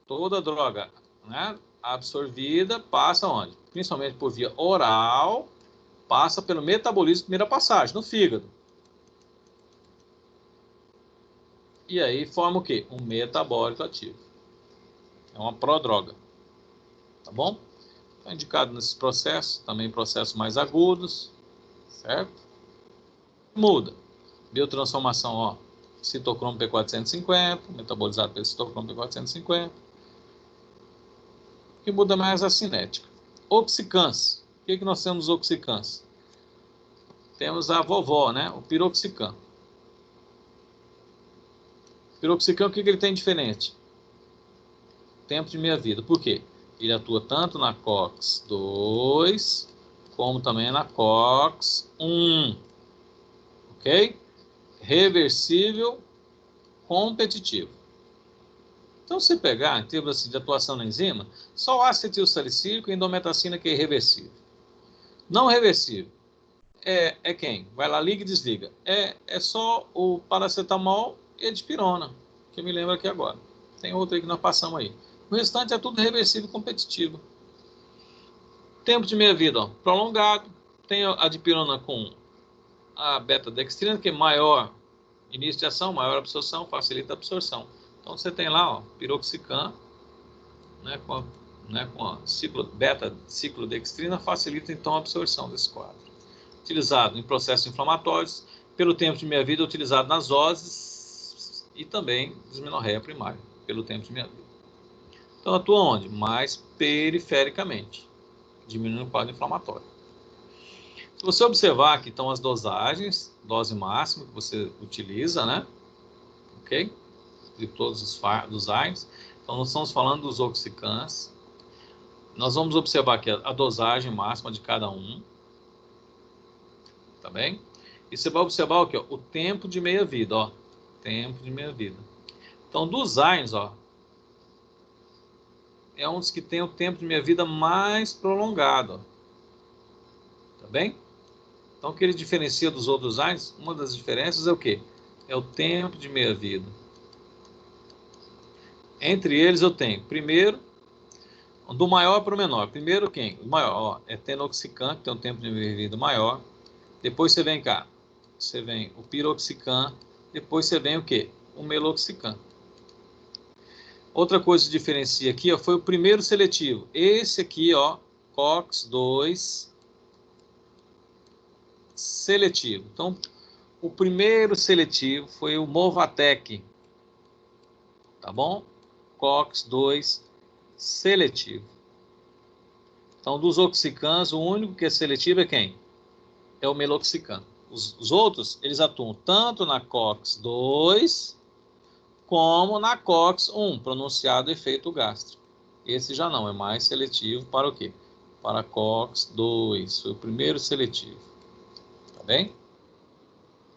S1: Toda droga, né, absorvida passa onde? Principalmente por via oral, passa pelo metabolismo de primeira passagem, no fígado. E aí forma o quê? Um metabólito ativo. É uma prodroga. Tá bom? Então, indicado nesses processos, também processos mais agudos, certo? Muda. Biotransformação, ó, citocromo P450, metabolizado pelo citocromo P450. Que muda mais a cinética. Oxicans. O que nós temos oxicans? Temos a vovó, né? O piroxicam. O piroxicam, o que ele tem diferente? Tempo de meia-vida. Por quê? Ele atua tanto na COX-2, como também na COX-1. Ok? Reversível, competitivo. Então, se pegar, em termos assim, de atuação na enzima, só o ácido salicílico e endometacina que é irreversível. Não reversível. É quem? Vai lá, liga e desliga. É só o paracetamol e a dipirona, que eu me lembro aqui agora. Tem outro aí que nós passamos aí. O restante é tudo reversível e competitivo. Tempo de meia-vida, ó, prolongado. Tem a dipirona com a beta-dextrina, que é maior início de ação, maior absorção, facilita a absorção. Então você tem lá, ó, piroxicam, né, com né, com a beta-ciclodextrina, facilita então a absorção desse quadro. Utilizado em processos inflamatórios, pelo tempo de meia-vida, utilizado nas ozes e também dismenorreia primária, pelo tempo de meia-vida. Então atua onde? Mais perifericamente, diminuindo o quadro inflamatório. Se você observar aqui estão as dosagens, dose máxima que você utiliza, né? Ok? De todos os AINES. Então nós estamos falando dos oxicans. Nós vamos observar aqui a dosagem máxima de cada um. Tá bem? E você vai observar o que? O tempo de meia-vida, ó. Tempo de meia-vida. Então, dos AINES, ó, é um dos que tem o tempo de meia-vida mais prolongado, ó. Tá bem? Então, o que ele diferencia dos outros AINES, uma das diferenças é o quê? É o tempo de meia-vida. Entre eles eu tenho, primeiro, do maior para o menor. Primeiro quem? O maior, ó, é tenoxicam, que tem um tempo de meia-vida maior. Depois você vem cá, você vem o piroxicam, depois você vem o quê? O meloxicam. Outra coisa que diferencia aqui, ó, foi o primeiro seletivo. Esse aqui, ó, COX-2 seletivo. Então, o primeiro seletivo foi o Movatec, tá bom? COX-2 seletivo. Então, dos oxicans, o único que é seletivo é quem? É o meloxicam. Os outros, eles atuam tanto na COX-2 como na COX-1, pronunciado efeito gástrico. Esse já não, é mais seletivo para o quê? Para COX-2, foi o primeiro seletivo. Tá bem?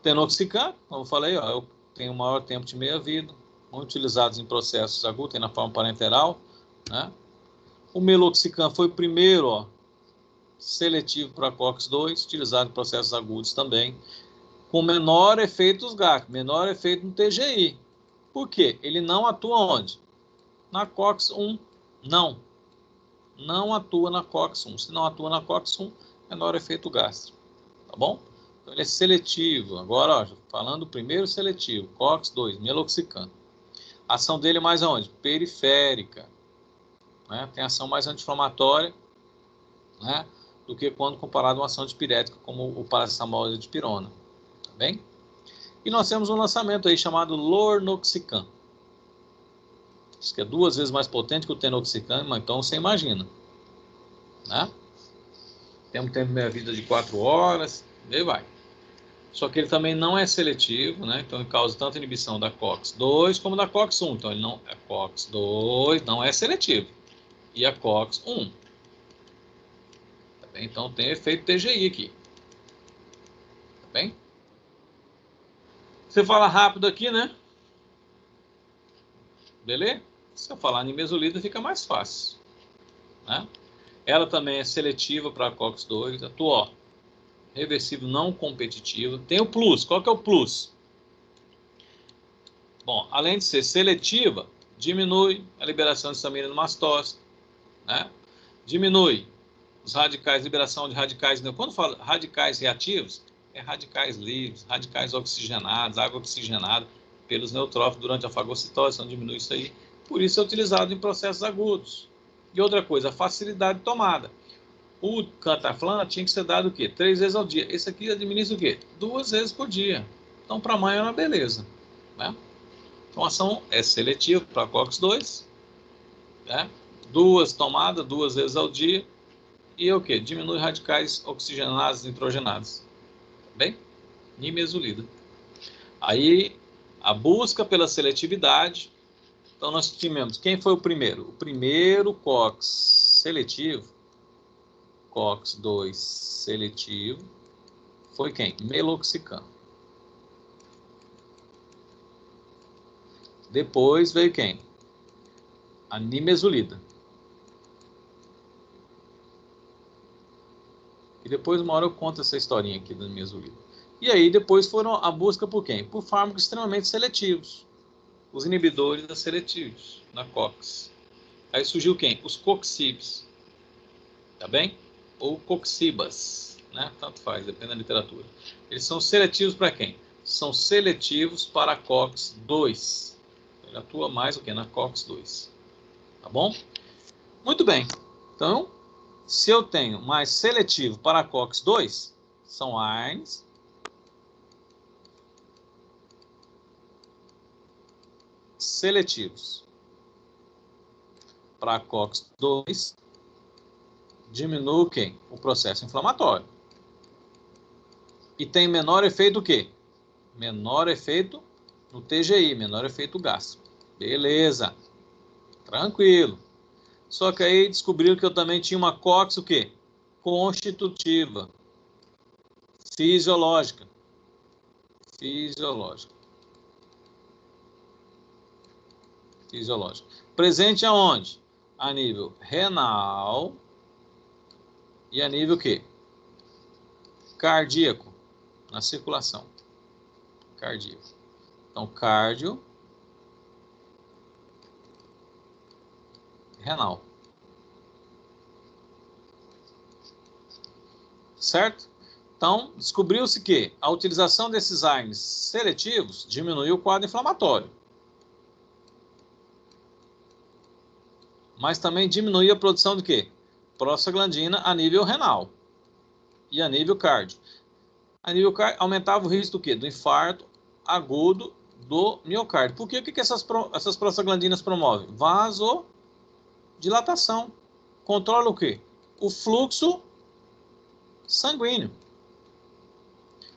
S1: Tenoxicam, como eu falei, ó, tem o maior tempo de meia-vida, muito utilizados em processos agudos, tem na forma parenteral, né? O meloxicam foi o primeiro, ó, seletivo para COX-2, utilizado em processos agudos também, com menor efeito nos GAC, menor efeito no TGI. Por quê? Ele não atua onde? Na COX-1. Não atua na COX-1. Se não atua na COX-1, menor efeito gástrico. Tá bom? Então ele é seletivo. Agora, ó, falando do primeiro seletivo, COX-2, meloxicam. A ação dele é mais aonde? Periférica. Né? Tem ação mais anti-inflamatória, né, do que quando comparado a uma ação antipirética como o paracetamol e a dipirona. Tá bem? E nós temos um lançamento aí chamado Lornoxicam. Isso que é 2 vezes mais potente que o tenoxicam, mas então você imagina. Né? Tem um tempo de meia-vida de 4 horas, e aí vai. Só que ele também não é seletivo, né? Então ele causa tanto inibição da COX-2 como da COX-1. Então ele não, a COX-2 não é seletivo. E a COX-1. Tá bem? Então tem efeito TGI aqui. Tá bem? Você fala rápido aqui, né? Beleza? Se eu falar nimesulida fica mais fácil. Né? Ela também é seletiva para a COX-2. Atua, ó, reversível não competitivo. Tem o plus. Qual que é o plus? Bom, além de ser seletiva, diminui a liberação de histamina no mastócito, né? Diminui os radicais, liberação de radicais. Quando fala radicais reativos, é radicais livres, radicais oxigenados, água oxigenada pelos neutrófilos durante a fagocitose, então diminui isso aí. Por isso é utilizado em processos agudos. E outra coisa, a facilidade de tomada. O Cantaflán tinha que ser dado o quê? 3 vezes ao dia. Esse aqui administra o quê? 2 vezes por dia. Então, para a mãe é uma beleza. Né? Então, a ação é seletiva para a COX-2. Né? 2 tomadas, 2 vezes ao dia. E é o quê? Diminui radicais oxigenados e nitrogenados. Tá bem? Nimesulida. Aí, a busca pela seletividade. Então, nós tivemos, quem foi o primeiro? O primeiro COX seletivo, COX-2 seletivo, foi quem? Meloxicam. Depois veio quem? A nimesulida. E depois, uma hora eu conto essa historinha aqui da nimesulida. E aí, depois foram a busca por quem? Por fármacos extremamente seletivos. Os inibidores da seletivos, na COX. Aí surgiu quem? Os coxibs. Tá bem? Ou coxibas, né? Tanto faz, depende da literatura. Eles são seletivos para quem? São seletivos para a COX-2. Ele atua mais o que? Na COX-2. Tá bom? Muito bem. Então, se eu tenho mais seletivo para COX-2, são ARNs seletivos para COX-2, diminui o quê? O processo inflamatório. E tem menor efeito o quê? Menor efeito no TGI, menor efeito gástrico. Beleza. Tranquilo. Só que aí descobriram que eu também tinha uma COX o quê? Constitutiva. Fisiológica. Fisiológica. Fisiológica. Presente aonde? A nível renal e a nível o quê? Cardíaco. Na circulação. Cardíaco. Então, cardio, renal. Certo? Então, descobriu-se que a utilização desses ARNs seletivos diminuiu o quadro inflamatório. Mas também diminuiu a produção de quê? Prostaglandina a nível renal e a nível cardio. A nível cardio aumentava o risco do quê? Do infarto agudo do miocárdio. Por quê? O que essas prostaglandinas promovem? Vasodilatação. Controla o quê? O fluxo sanguíneo.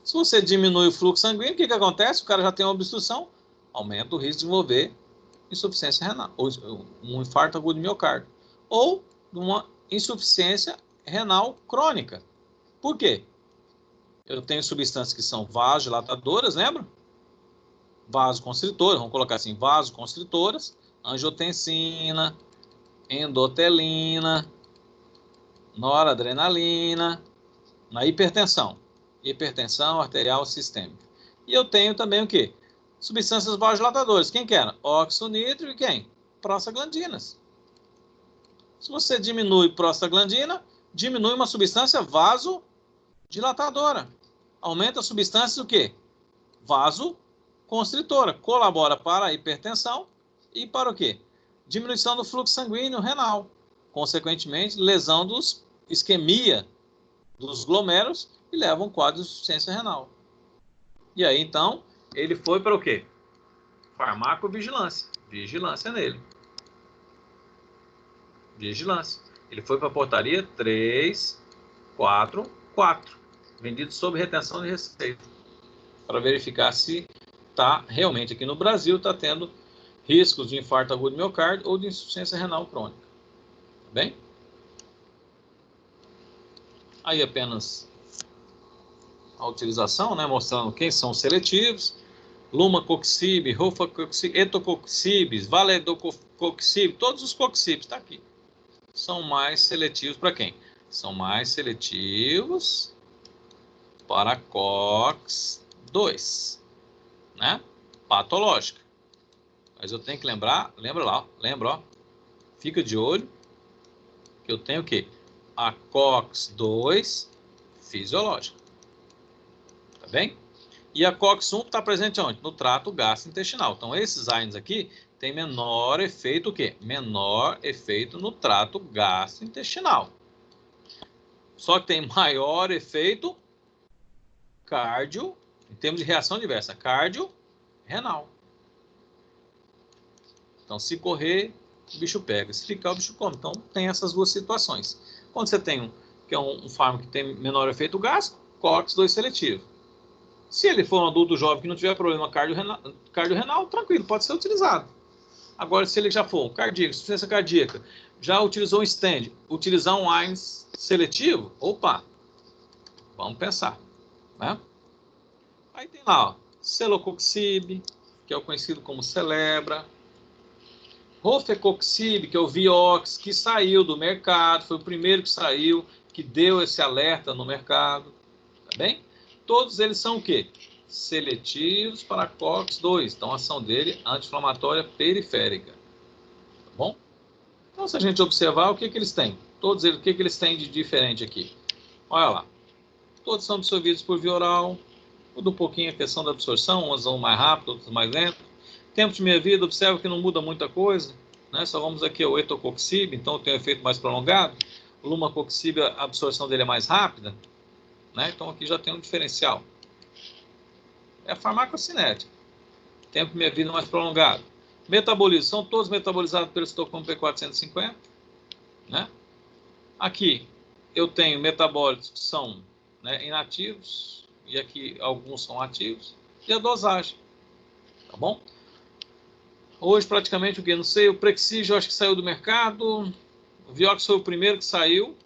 S1: Se você diminui o fluxo sanguíneo, o que acontece? O cara já tem uma obstrução, aumenta o risco de desenvolver insuficiência renal, ou um infarto agudo do miocárdio, ou uma insuficiência renal crônica. Por quê? Eu tenho substâncias que são vasodilatadoras, lembra? Vasoconstritoras, vamos colocar assim, vasoconstritoras, angiotensina, endotelina, noradrenalina, na hipertensão arterial sistêmica. E eu tenho também o quê? Substâncias vasodilatadoras. Quem que era? Óxido nítrico e quem? Prostaglandinas. Se você diminui prostaglandina, diminui uma substância vasodilatadora. Aumenta a substância o quê? Vasoconstritora. Colabora para a hipertensão e para o quê? Diminuição do fluxo sanguíneo renal. Consequentemente, lesão dos isquemia dos glomérulos e leva a um quadro de insuficiência renal. E aí, então, ele foi para o quê? Farmacovigilância. Vigilância nele. Vigilância. Ele foi para a portaria 344, vendido sob retenção de receita, para verificar se está realmente aqui no Brasil, está tendo riscos de infarto agudo do miocárdio ou de insuficiência renal crônica. Tá bem? Aí apenas a utilização, né, mostrando quem são os seletivos. Lumacoxib, Rofacoxib, Etocoxib, Valedocoxib, todos os coxibs, está aqui. São mais seletivos para quem? São mais seletivos para COX-2, né? Patológica. Mas eu tenho que lembrar, lembra, ó, fica de olho, que eu tenho o quê? A COX-2 fisiológica. Tá bem? E a COX-1 está presente onde? No trato gastrointestinal. Então, esses ARNs aqui têm menor efeito o quê? Menor efeito no trato gastrointestinal. Só que tem maior efeito cardio, em termos de reação diversa, cardio-renal. Então, se correr, o bicho pega. Se ficar, o bicho come. Então, tem essas duas situações. Quando você tem que é um fármaco que tem menor efeito gástrico, COX-2 seletivo. Se ele for um adulto jovem que não tiver problema cardiorrenal, tranquilo, pode ser utilizado. Agora, se ele já for um cardíaco, insuficiência cardíaca, já utilizou um stent, utilizar um ARN seletivo, opa, vamos pensar, né? Aí tem lá, ó, Celecoxib, que é o conhecido como Celebra, Rofecoxib, que é o Vioxx, que saiu do mercado, foi o primeiro que saiu, que deu esse alerta no mercado, tá bem? Todos eles são o quê? Seletivos para COX-2. Então, a ação dele anti-inflamatória periférica. Tá bom? Então, se a gente observar, o que eles têm? Todos eles, o que eles têm de diferente aqui? Olha lá. Todos são absorvidos por via oral. Muda um pouquinho a questão da absorção. Umas vão mais rápido, outras mais lento. Tempo de meia-vida, observa que não muda muita coisa. né? Só vamos aqui ao etocoxib, então tem um efeito mais prolongado. O lumacoxib, a absorção dele é mais rápida, né? Então aqui já tem um diferencial. É a farmacocinética. Tempo de meia vida mais prolongado. Metabolismo, são todos metabolizados pelo citocromo P450, né? Aqui eu tenho metabólitos que são, né, inativos, e aqui alguns são ativos, e a dosagem, tá bom? Hoje praticamente o que? Não sei, o Prexige eu acho que saiu do mercado, o Vioxx foi o primeiro que saiu,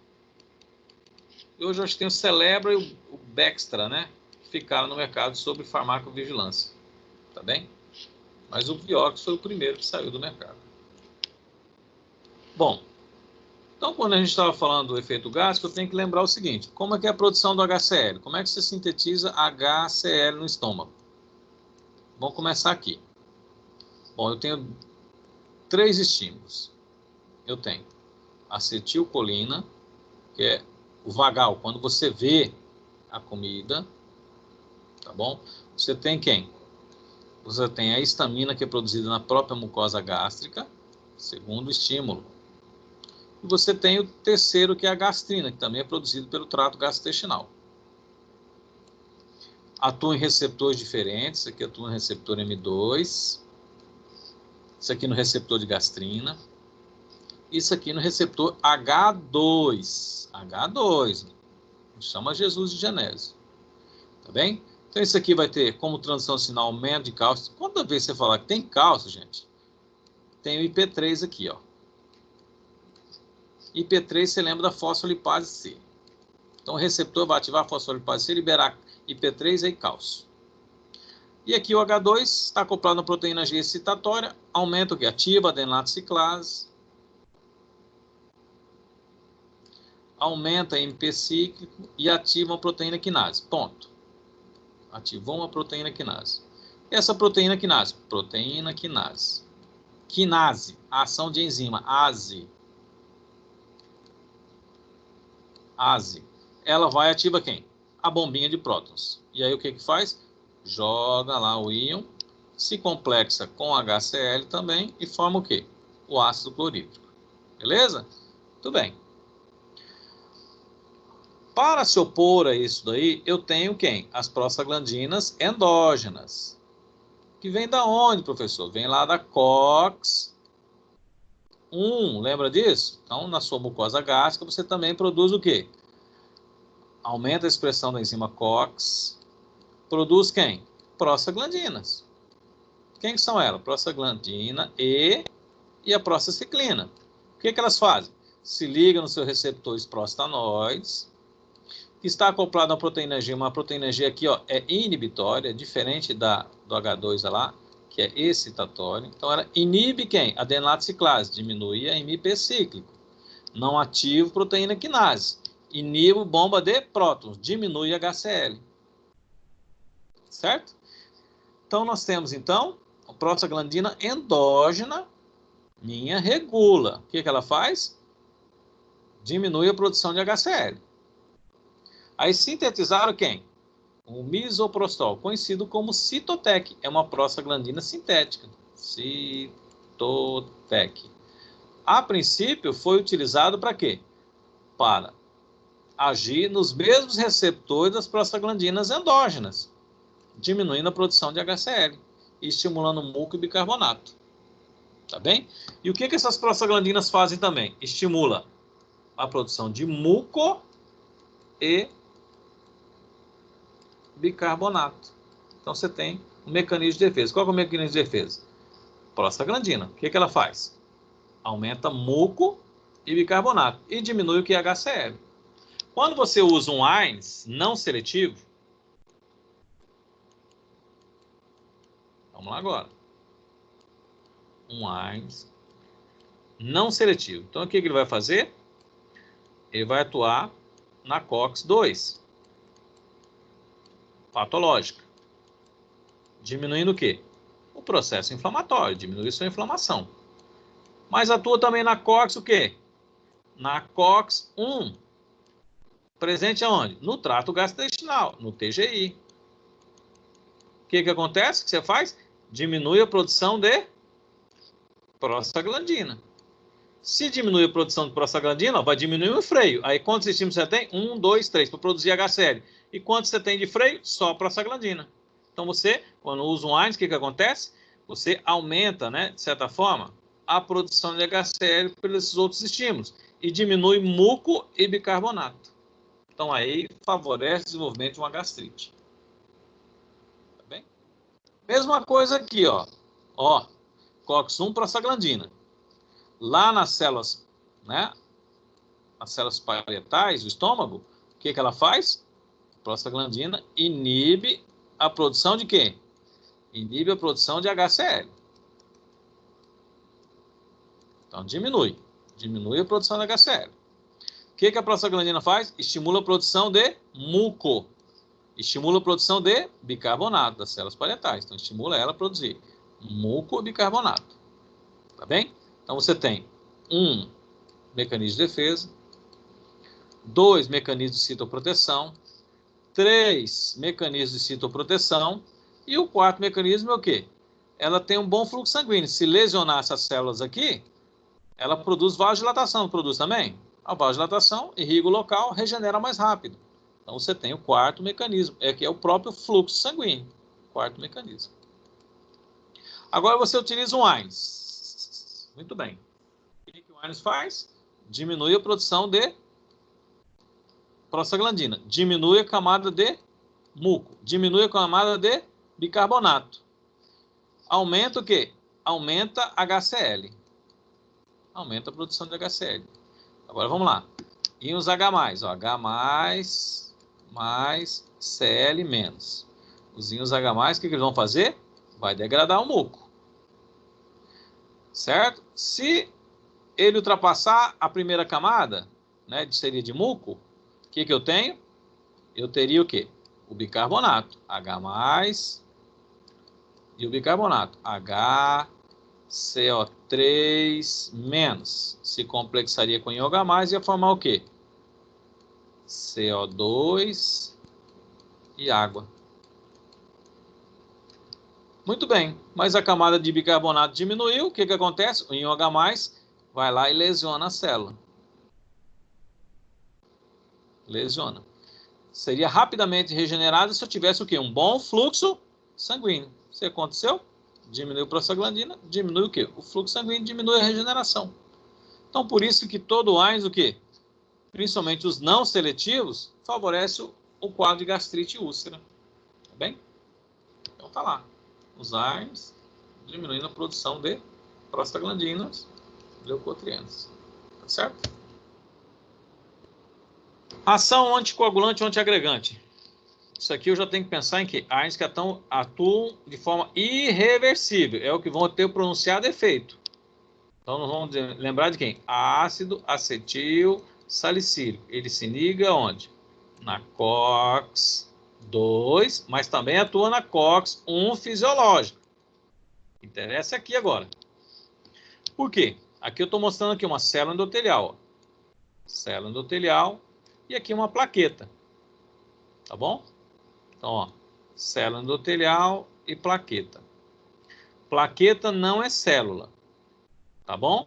S1: e hoje eu acho que tem o Celebra e o Bextra, né? Que ficaram no mercado sob farmacovigilância, tá bem? Mas o Vioxx foi o primeiro que saiu do mercado. Bom, então quando a gente estava falando do efeito gástrico, eu tenho que lembrar o seguinte, como é que é a produção do HCl? Como é que você sintetiza HCl no estômago? Vamos começar aqui. Bom, eu tenho 3 estímulos. Eu tenho acetilcolina, que é o vagal, quando você vê a comida, tá bom? Você tem quem? Você tem a histamina, que é produzida na própria mucosa gástrica, segundo estímulo. E você tem o terceiro, que é a gastrina, que também é produzido pelo trato gastrointestinal. Atua em receptores diferentes. Isso aqui atua no receptor M2. Isso aqui no receptor de gastrina. Isso aqui no receptor H2. H2. Chama Jesus de Genésio. Tá bem? Então isso aqui vai ter como transição sinal aumento de cálcio. Quando vez você falar que tem cálcio, gente, tem o IP3 aqui, ó. IP3, você lembra da fosfolipase C. Então o receptor vai ativar a fosfolipase C, liberar IP3 e cálcio. E aqui o H2 está acoplado na proteína G excitatória, aumenta o que? Ativa a adenato ciclase, aumenta a MP cíclico e ativa a proteína quinase. Ponto. Ativou uma proteína quinase. E essa proteína quinase? Proteína quinase. Quinase, a ação de enzima, ASE. ASE. Ela vai ativa quem? A bombinha de prótons. E aí o que que faz? Joga lá o íon, se complexa com HCl também e forma o quê? O ácido clorídrico. Beleza? Tudo bem. Para se opor a isso daí, eu tenho quem? As prostaglandinas endógenas. Que vem da onde, professor? Vem lá da COX-1. Lembra disso? Então, na sua mucosa gástrica, você também produz o quê? Aumenta a expressão da enzima COX. Produz quem? Prostaglandinas. Quem que são elas? Prostaglandina e a prostaciclina. O que que elas fazem? Se ligam nos seus receptores prostanoides, que está acoplado a proteína G. Uma proteína G aqui, ó, é inibitória, diferente do H2 lá, que é excitatória. Então, ela inibe quem? Adenato ciclase, diminui a MP cíclico. Não ativa proteína quinase. Inibe bomba de prótons, diminui a HCl. Certo? Então, nós temos, então, a prostaglandina endógena, minha regula. O que que ela faz? Diminui a produção de HCl. Aí sintetizaram quem? O misoprostol, conhecido como Cytotec. É uma prostaglandina sintética. Cytotec. A princípio, foi utilizado para quê? Para agir nos mesmos receptores das prostaglandinas endógenas, diminuindo a produção de HCl e estimulando muco e bicarbonato. Tá bem? E o que que essas prostaglandinas fazem também? Estimula a produção de muco e bicarbonato. Então você tem um mecanismo de defesa. Qual é o mecanismo de defesa? Prostaglandina. O que que ela faz? Aumenta muco e bicarbonato e diminui o que é HCl. Quando você usa um AINES não seletivo, vamos lá agora. Um AINES não seletivo. Então o que que ele vai fazer? Ele vai atuar na COX-2 patológica, diminuindo o quê? O processo inflamatório, diminui sua inflamação. Mas atua também na COX o quê? Na COX-1. Presente aonde? No trato gastrointestinal, no TGI. O que que acontece? O que você faz? Diminui a produção de prostaglandina. Se diminui a produção de prostaglandina, vai diminuir o freio. Aí quantos estímulos você tem? 1, 2, 3, para produzir HCl. E quantos você tem de freio? Só prostaglandina. Então você, quando usa um AINES, o que acontece? Você aumenta, né, de certa forma, a produção de HCl pelos outros estímulos. E diminui muco e bicarbonato. Então aí favorece o desenvolvimento de uma gastrite. Tá bem? Mesma coisa aqui, ó. Ó, COX-1 prostaglandina. Lá nas células, né? As células parietais do estômago, o que ela faz? Prostaglandina inibe a produção de quê? Inibe a produção de HCl. Então diminui a produção de HCl. O que a prostaglandina faz? Estimula a produção de muco. Estimula a produção de bicarbonato das células parietais. Então estimula ela a produzir muco e bicarbonato. Tá bem? Então você tem um mecanismo de defesa, 2 mecanismos de citoproteção, 3 mecanismos de citoproteção e o 4º mecanismo é o quê? Ela tem um bom fluxo sanguíneo. Se lesionar essas células aqui, ela produz vasodilatação. Produz também? A vasodilatação irriga o local, regenera mais rápido. Então você tem o 4º mecanismo, que é o próprio fluxo sanguíneo. 4º mecanismo. Agora você utiliza um AINES. Muito bem. O que o AINES faz? Diminui a produção de prostaglandina. Diminui a camada de muco. Diminui a camada de bicarbonato. Aumenta o quê? Aumenta HCl. Aumenta a produção de HCl. Agora vamos lá. Íons H+, ó, H+, mais Cl-. Os íons H+, o que eles vão fazer? Vai degradar o muco. Certo? Se ele ultrapassar a primeira camada, né, seria de muco, o que eu tenho? Eu teria o quê? O bicarbonato, H+, e o bicarbonato, HCO3-. Se complexaria com íon H+, ia formar o quê? CO2 e água. Muito bem, mas a camada de bicarbonato diminuiu, o que acontece? O íon H+, vai lá e lesiona a célula. Lesiona. Seria rapidamente regenerado se eu tivesse o quê? Um bom fluxo sanguíneo. O que aconteceu? Diminuiu a prostaglandina, diminui o quê? O fluxo sanguíneo, diminui a regeneração. Então, por isso que todo AINES, o quê? Principalmente os não seletivos, favorece o quadro de gastrite e úlcera. Tá bem? Então tá lá. Os AINES diminuindo a produção de prostaglandinas, leucotrienos. Tá certo? Ação anticoagulante ou antiagregante. Isso aqui eu já tenho que pensar em que AINES que atuam de forma irreversível. É o que vão ter o pronunciado efeito. Então nós vamos lembrar de quem? Ácido acetil salicílico. Ele se liga onde? Na COX-2, mas também atua na COX-1 fisiológica. Interessa aqui agora. Por quê? Aqui eu estou mostrando aqui uma célula endotelial. Ó. Célula endotelial e aqui uma plaqueta. Tá bom? Então, ó, célula endotelial e plaqueta. Plaqueta não é célula. Tá bom?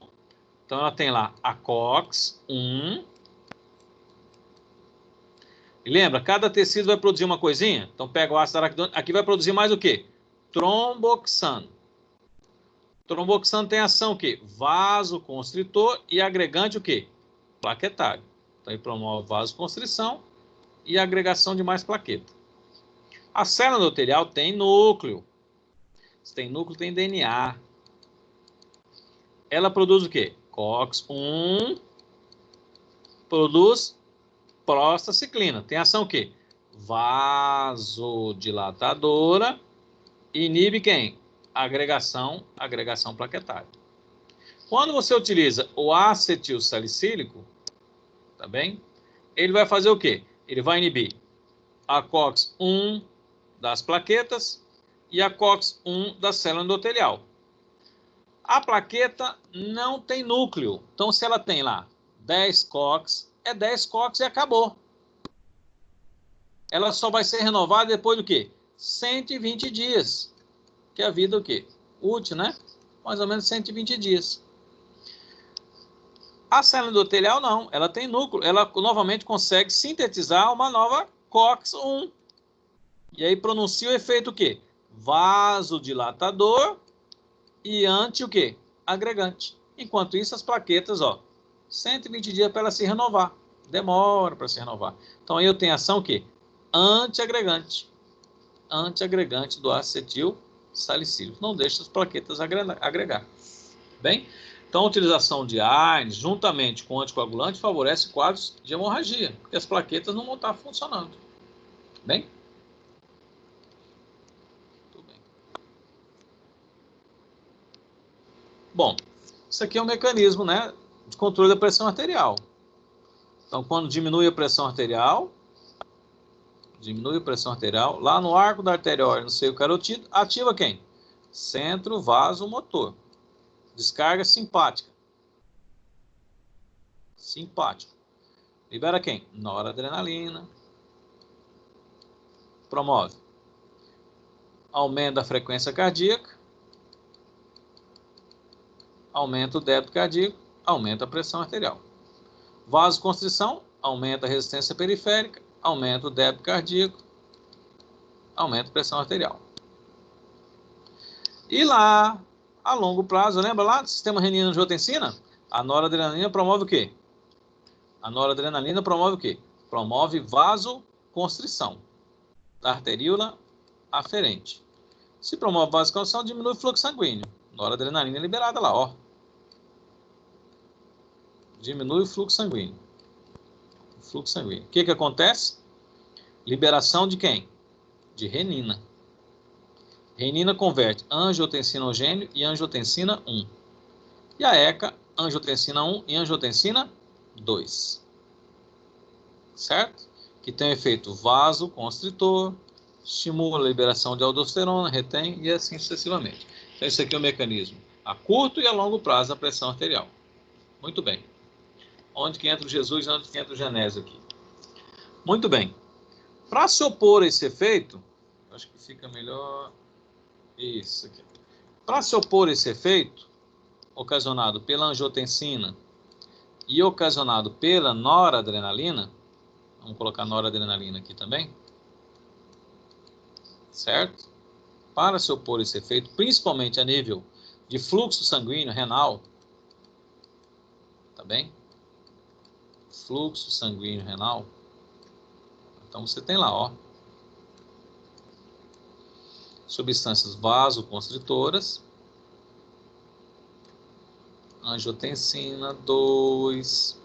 S1: Então, ela tem lá a COX-1. E lembra, cada tecido vai produzir uma coisinha. Então, pega o ácido araquidônico. Aqui vai produzir mais o quê? Tromboxano. Tromboxano tem ação o quê? Vasoconstritor e agregante o quê? Plaquetário. Então, ele promove vasoconstrição e agregação de mais plaqueta. A célula endotelial tem núcleo. Se tem núcleo, tem DNA. Ela produz o quê? COX-1 produz prostaciclina. Tem ação o quê? Vasodilatadora. Inibe quem? Agregação plaquetária. Quando você utiliza o acetil salicílico, tá bem? Ele vai fazer o quê? Ele vai inibir a COX-1 das plaquetas e a COX-1 da célula endotelial. A plaqueta não tem núcleo. Então, se ela tem lá 10 COX, é 10 COX e acabou. Ela só vai ser renovada depois do quê? 120 dias. Que é a vida o quê? Útil, né? mais ou menos 120 dias. A célula endotelial não, ela tem núcleo, ela novamente consegue sintetizar uma nova COX-1. E aí pronuncia o efeito o quê? Vasodilatador e anti o quê? Agregante. Enquanto isso, as plaquetas, ó, 120 dias para ela se renovar. Demora para se renovar. Então aí eu tenho ação o quê? Antiagregante. Antiagregante do acetil salicílico. Não deixa as plaquetas agregar. Bem? Então, a utilização de ARNs, juntamente com anticoagulante, favorece quadros de hemorragia, porque as plaquetas não vão estar funcionando. Bem? Tudo bem. Bom, isso aqui é um mecanismo, né, de controle da pressão arterial. Então, quando diminui a pressão arterial, lá no arco da arteriole, no seio carotídeo, ativa quem? Centro vasomotor. Descarga simpática. Libera quem? Noradrenalina. Promove aumento da frequência cardíaca, aumenta o débito cardíaco, aumenta a pressão arterial. Vasoconstrição, aumenta a resistência periférica, aumenta o débito cardíaco, aumenta a pressão arterial. E lá, a longo prazo, lembra lá do sistema renina-angiotensina? A noradrenalina promove o quê? Promove vasoconstrição da arteríola aferente. Se promove vasoconstrição, diminui o fluxo sanguíneo. Noradrenalina liberada lá, ó. Diminui o fluxo sanguíneo. O que acontece? Liberação de quem? De renina. Renina converte angiotensinogênio e angiotensina 1. E a ECA, angiotensina 1 e angiotensina 2. Certo? Que tem efeito vasoconstritor, estimula a liberação de aldosterona, retém e assim sucessivamente. Então, esse aqui é o mecanismo a curto e a longo prazo da pressão arterial. Muito bem. Onde que entra o Jesus e onde que entra o Genésio aqui? Muito bem. Para se opor a esse efeito, acho que fica melhor isso aqui. Para se opor a esse efeito, ocasionado pela angiotensina e ocasionado pela noradrenalina, vamos colocar noradrenalina aqui também, certo? Para se opor a esse efeito, principalmente a nível de fluxo sanguíneo renal, tá bem? Fluxo sanguíneo renal. Então você tem lá, ó, substâncias vasoconstritoras, angiotensina 2,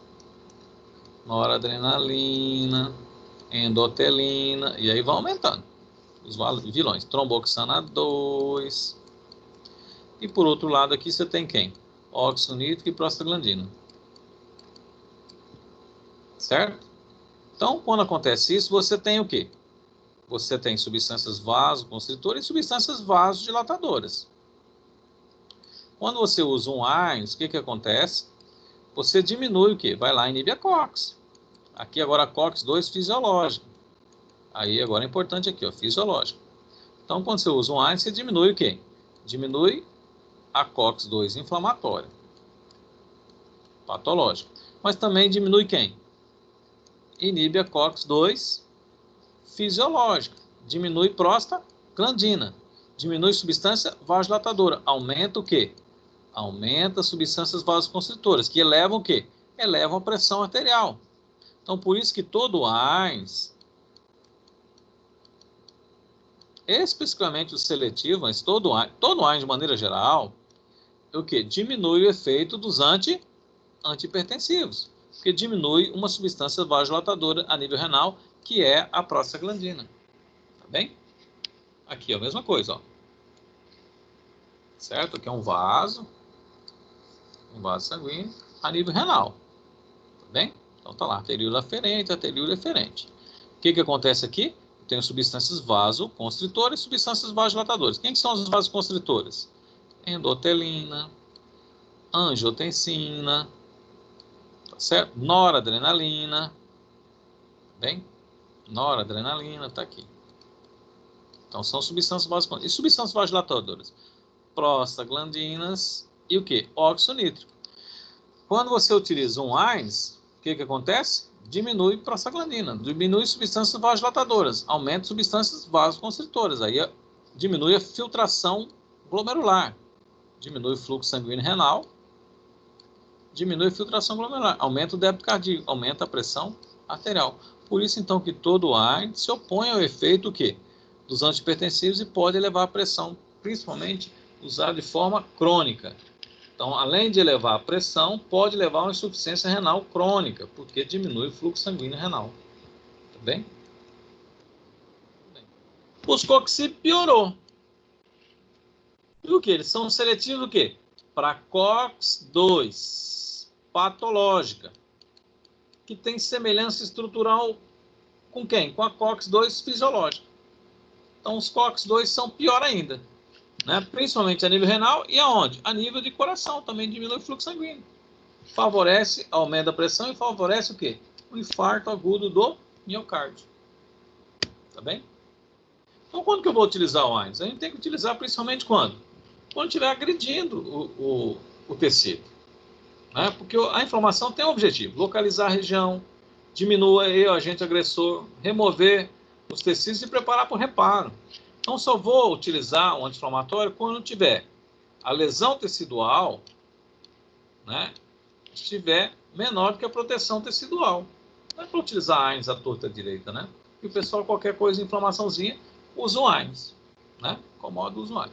S1: noradrenalina, endotelina, e aí vai aumentando os vilões, tromboxana 2. E por outro lado aqui você tem quem? Óxido nítrico e prostaglandina. Certo? Então, quando acontece isso, você tem o quê? Você tem substâncias vasoconstritoras e substâncias vasodilatadoras. Quando você usa um ARNs, o que acontece? Você diminui o quê? Vai lá e inibe a COX. Aqui agora a COX-2 fisiológica. Aí agora é importante aqui, ó, fisiológico. Então, quando você usa um ARNs, você diminui o quê? Diminui a COX-2 inflamatória, patológica. Mas também diminui quem? Inibe a COX-2 fisiológica, diminui prostaglandina, diminui substância vasodilatadora, aumenta o quê? Aumenta substâncias vasoconstritoras, que elevam o quê? Elevam a pressão arterial. Então, por isso que todo ARNs, especificamente o seletivo, mas todo ARNs de maneira geral, o quê? Diminui o efeito dos antihipertensivos, porque diminui uma substância vasodilatadora a nível renal, que é a prostaglandina. Tá bem? Aqui é a mesma coisa, ó. Certo? Aqui é um vaso sanguíneo a nível renal. Tá bem? Então tá lá, arteríola aferente. O que acontece aqui? Eu tenho substâncias vasoconstritoras e substâncias vasodilatadoras. Quem que são as vasoconstritoras? Endotelina, angiotensina, tá certo? Noradrenalina, bem? Noradrenalina tá aqui. Então são substâncias vasodilatadoras. E substâncias vasodilatadoras? prostaglandinas e o que? Óxido nítrico. Quando você utiliza um AINES, o que acontece? Diminui prostaglandina, diminui substâncias vasodilatadoras, aumenta substâncias vasoconstritoras, aí diminui a filtração glomerular, diminui o fluxo sanguíneo renal, diminui a filtração glomerular, aumenta o débito cardíaco, aumenta a pressão arterial. Por isso, então, que todo AINES se opõe ao efeito o quê? Dos antihipertensivos e pode elevar a pressão, principalmente usado de forma crônica. Então, além de elevar a pressão, pode levar a uma insuficiência renal crônica, porque diminui o fluxo sanguíneo renal. Tá bem? Os coxib piorou. E o que? Eles são seletivos do quê? Para COX-2 patológica, que tem semelhança estrutural com quem? Com a COX-2 fisiológica. Então, os COX-2 são pior ainda, né? Principalmente a nível renal e aonde? A nível de coração, também diminui o fluxo sanguíneo. Favorece, aumenta a pressão e favorece o quê? O infarto agudo do miocárdio. Tá bem? Então, quando que eu vou utilizar o AINES? A gente tem que utilizar principalmente quando? Quando estiver agredindo o tecido. Né? Porque a inflamação tem um objetivo, localizar a região, diminuir o agente agressor, remover os tecidos e preparar para o reparo. Então, só vou utilizar um anti-inflamatório quando tiver a lesão tecidual, né, estiver menor do que a proteção tecidual. Não é para utilizar AINES à torta direita, né? E o pessoal, qualquer coisa, inflamaçãozinha, usa o AINES, né? Incomoda o usuário.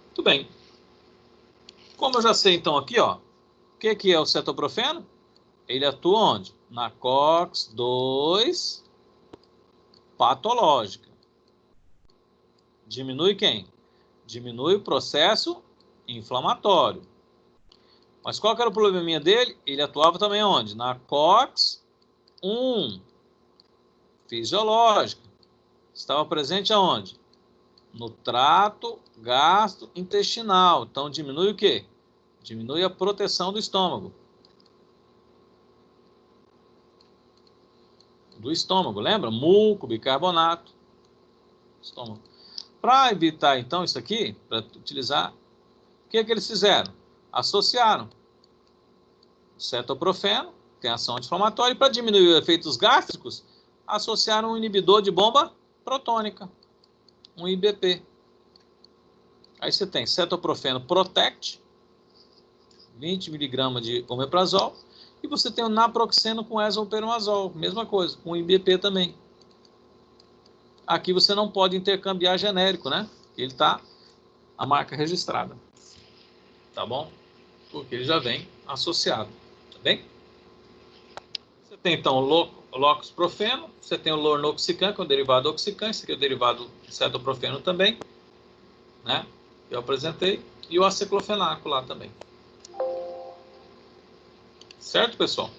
S1: Muito bem. Como eu já sei, então, aqui, ó, o que é o cetoprofeno? Ele atua onde? Na COX-2 patológica. Diminui quem? Diminui o processo inflamatório. Mas qual que era o probleminha dele? Ele atuava também onde? Na COX-1 fisiológica. Estava presente aonde? No trato gastrointestinal. Então, diminui o quê? Diminui a proteção do estômago. Do estômago, lembra? Muco, bicarbonato. Estômago. Para evitar, então, isso aqui, para utilizar, o que eles fizeram? Associaram cetoprofeno, tem ação anti-inflamatória, e para diminuir os efeitos gástricos, associaram um inibidor de bomba protônica, um IBP. Aí você tem cetoprofeno Protect, 20 mg de omeprazol, e você tem o naproxeno com esomperazol, mesma coisa, com IBP também. Aqui você não pode intercambiar genérico, né? Ele tá a marca registrada. Tá bom? Porque ele já vem associado. Tá bem? Você tem então o loxprofeno, você tem o lornoxicam, que é o derivado do oxicam, esse aqui é o derivado do cetoprofeno também, né? Que eu apresentei, e o aciclofenaco lá também. Certo, pessoal?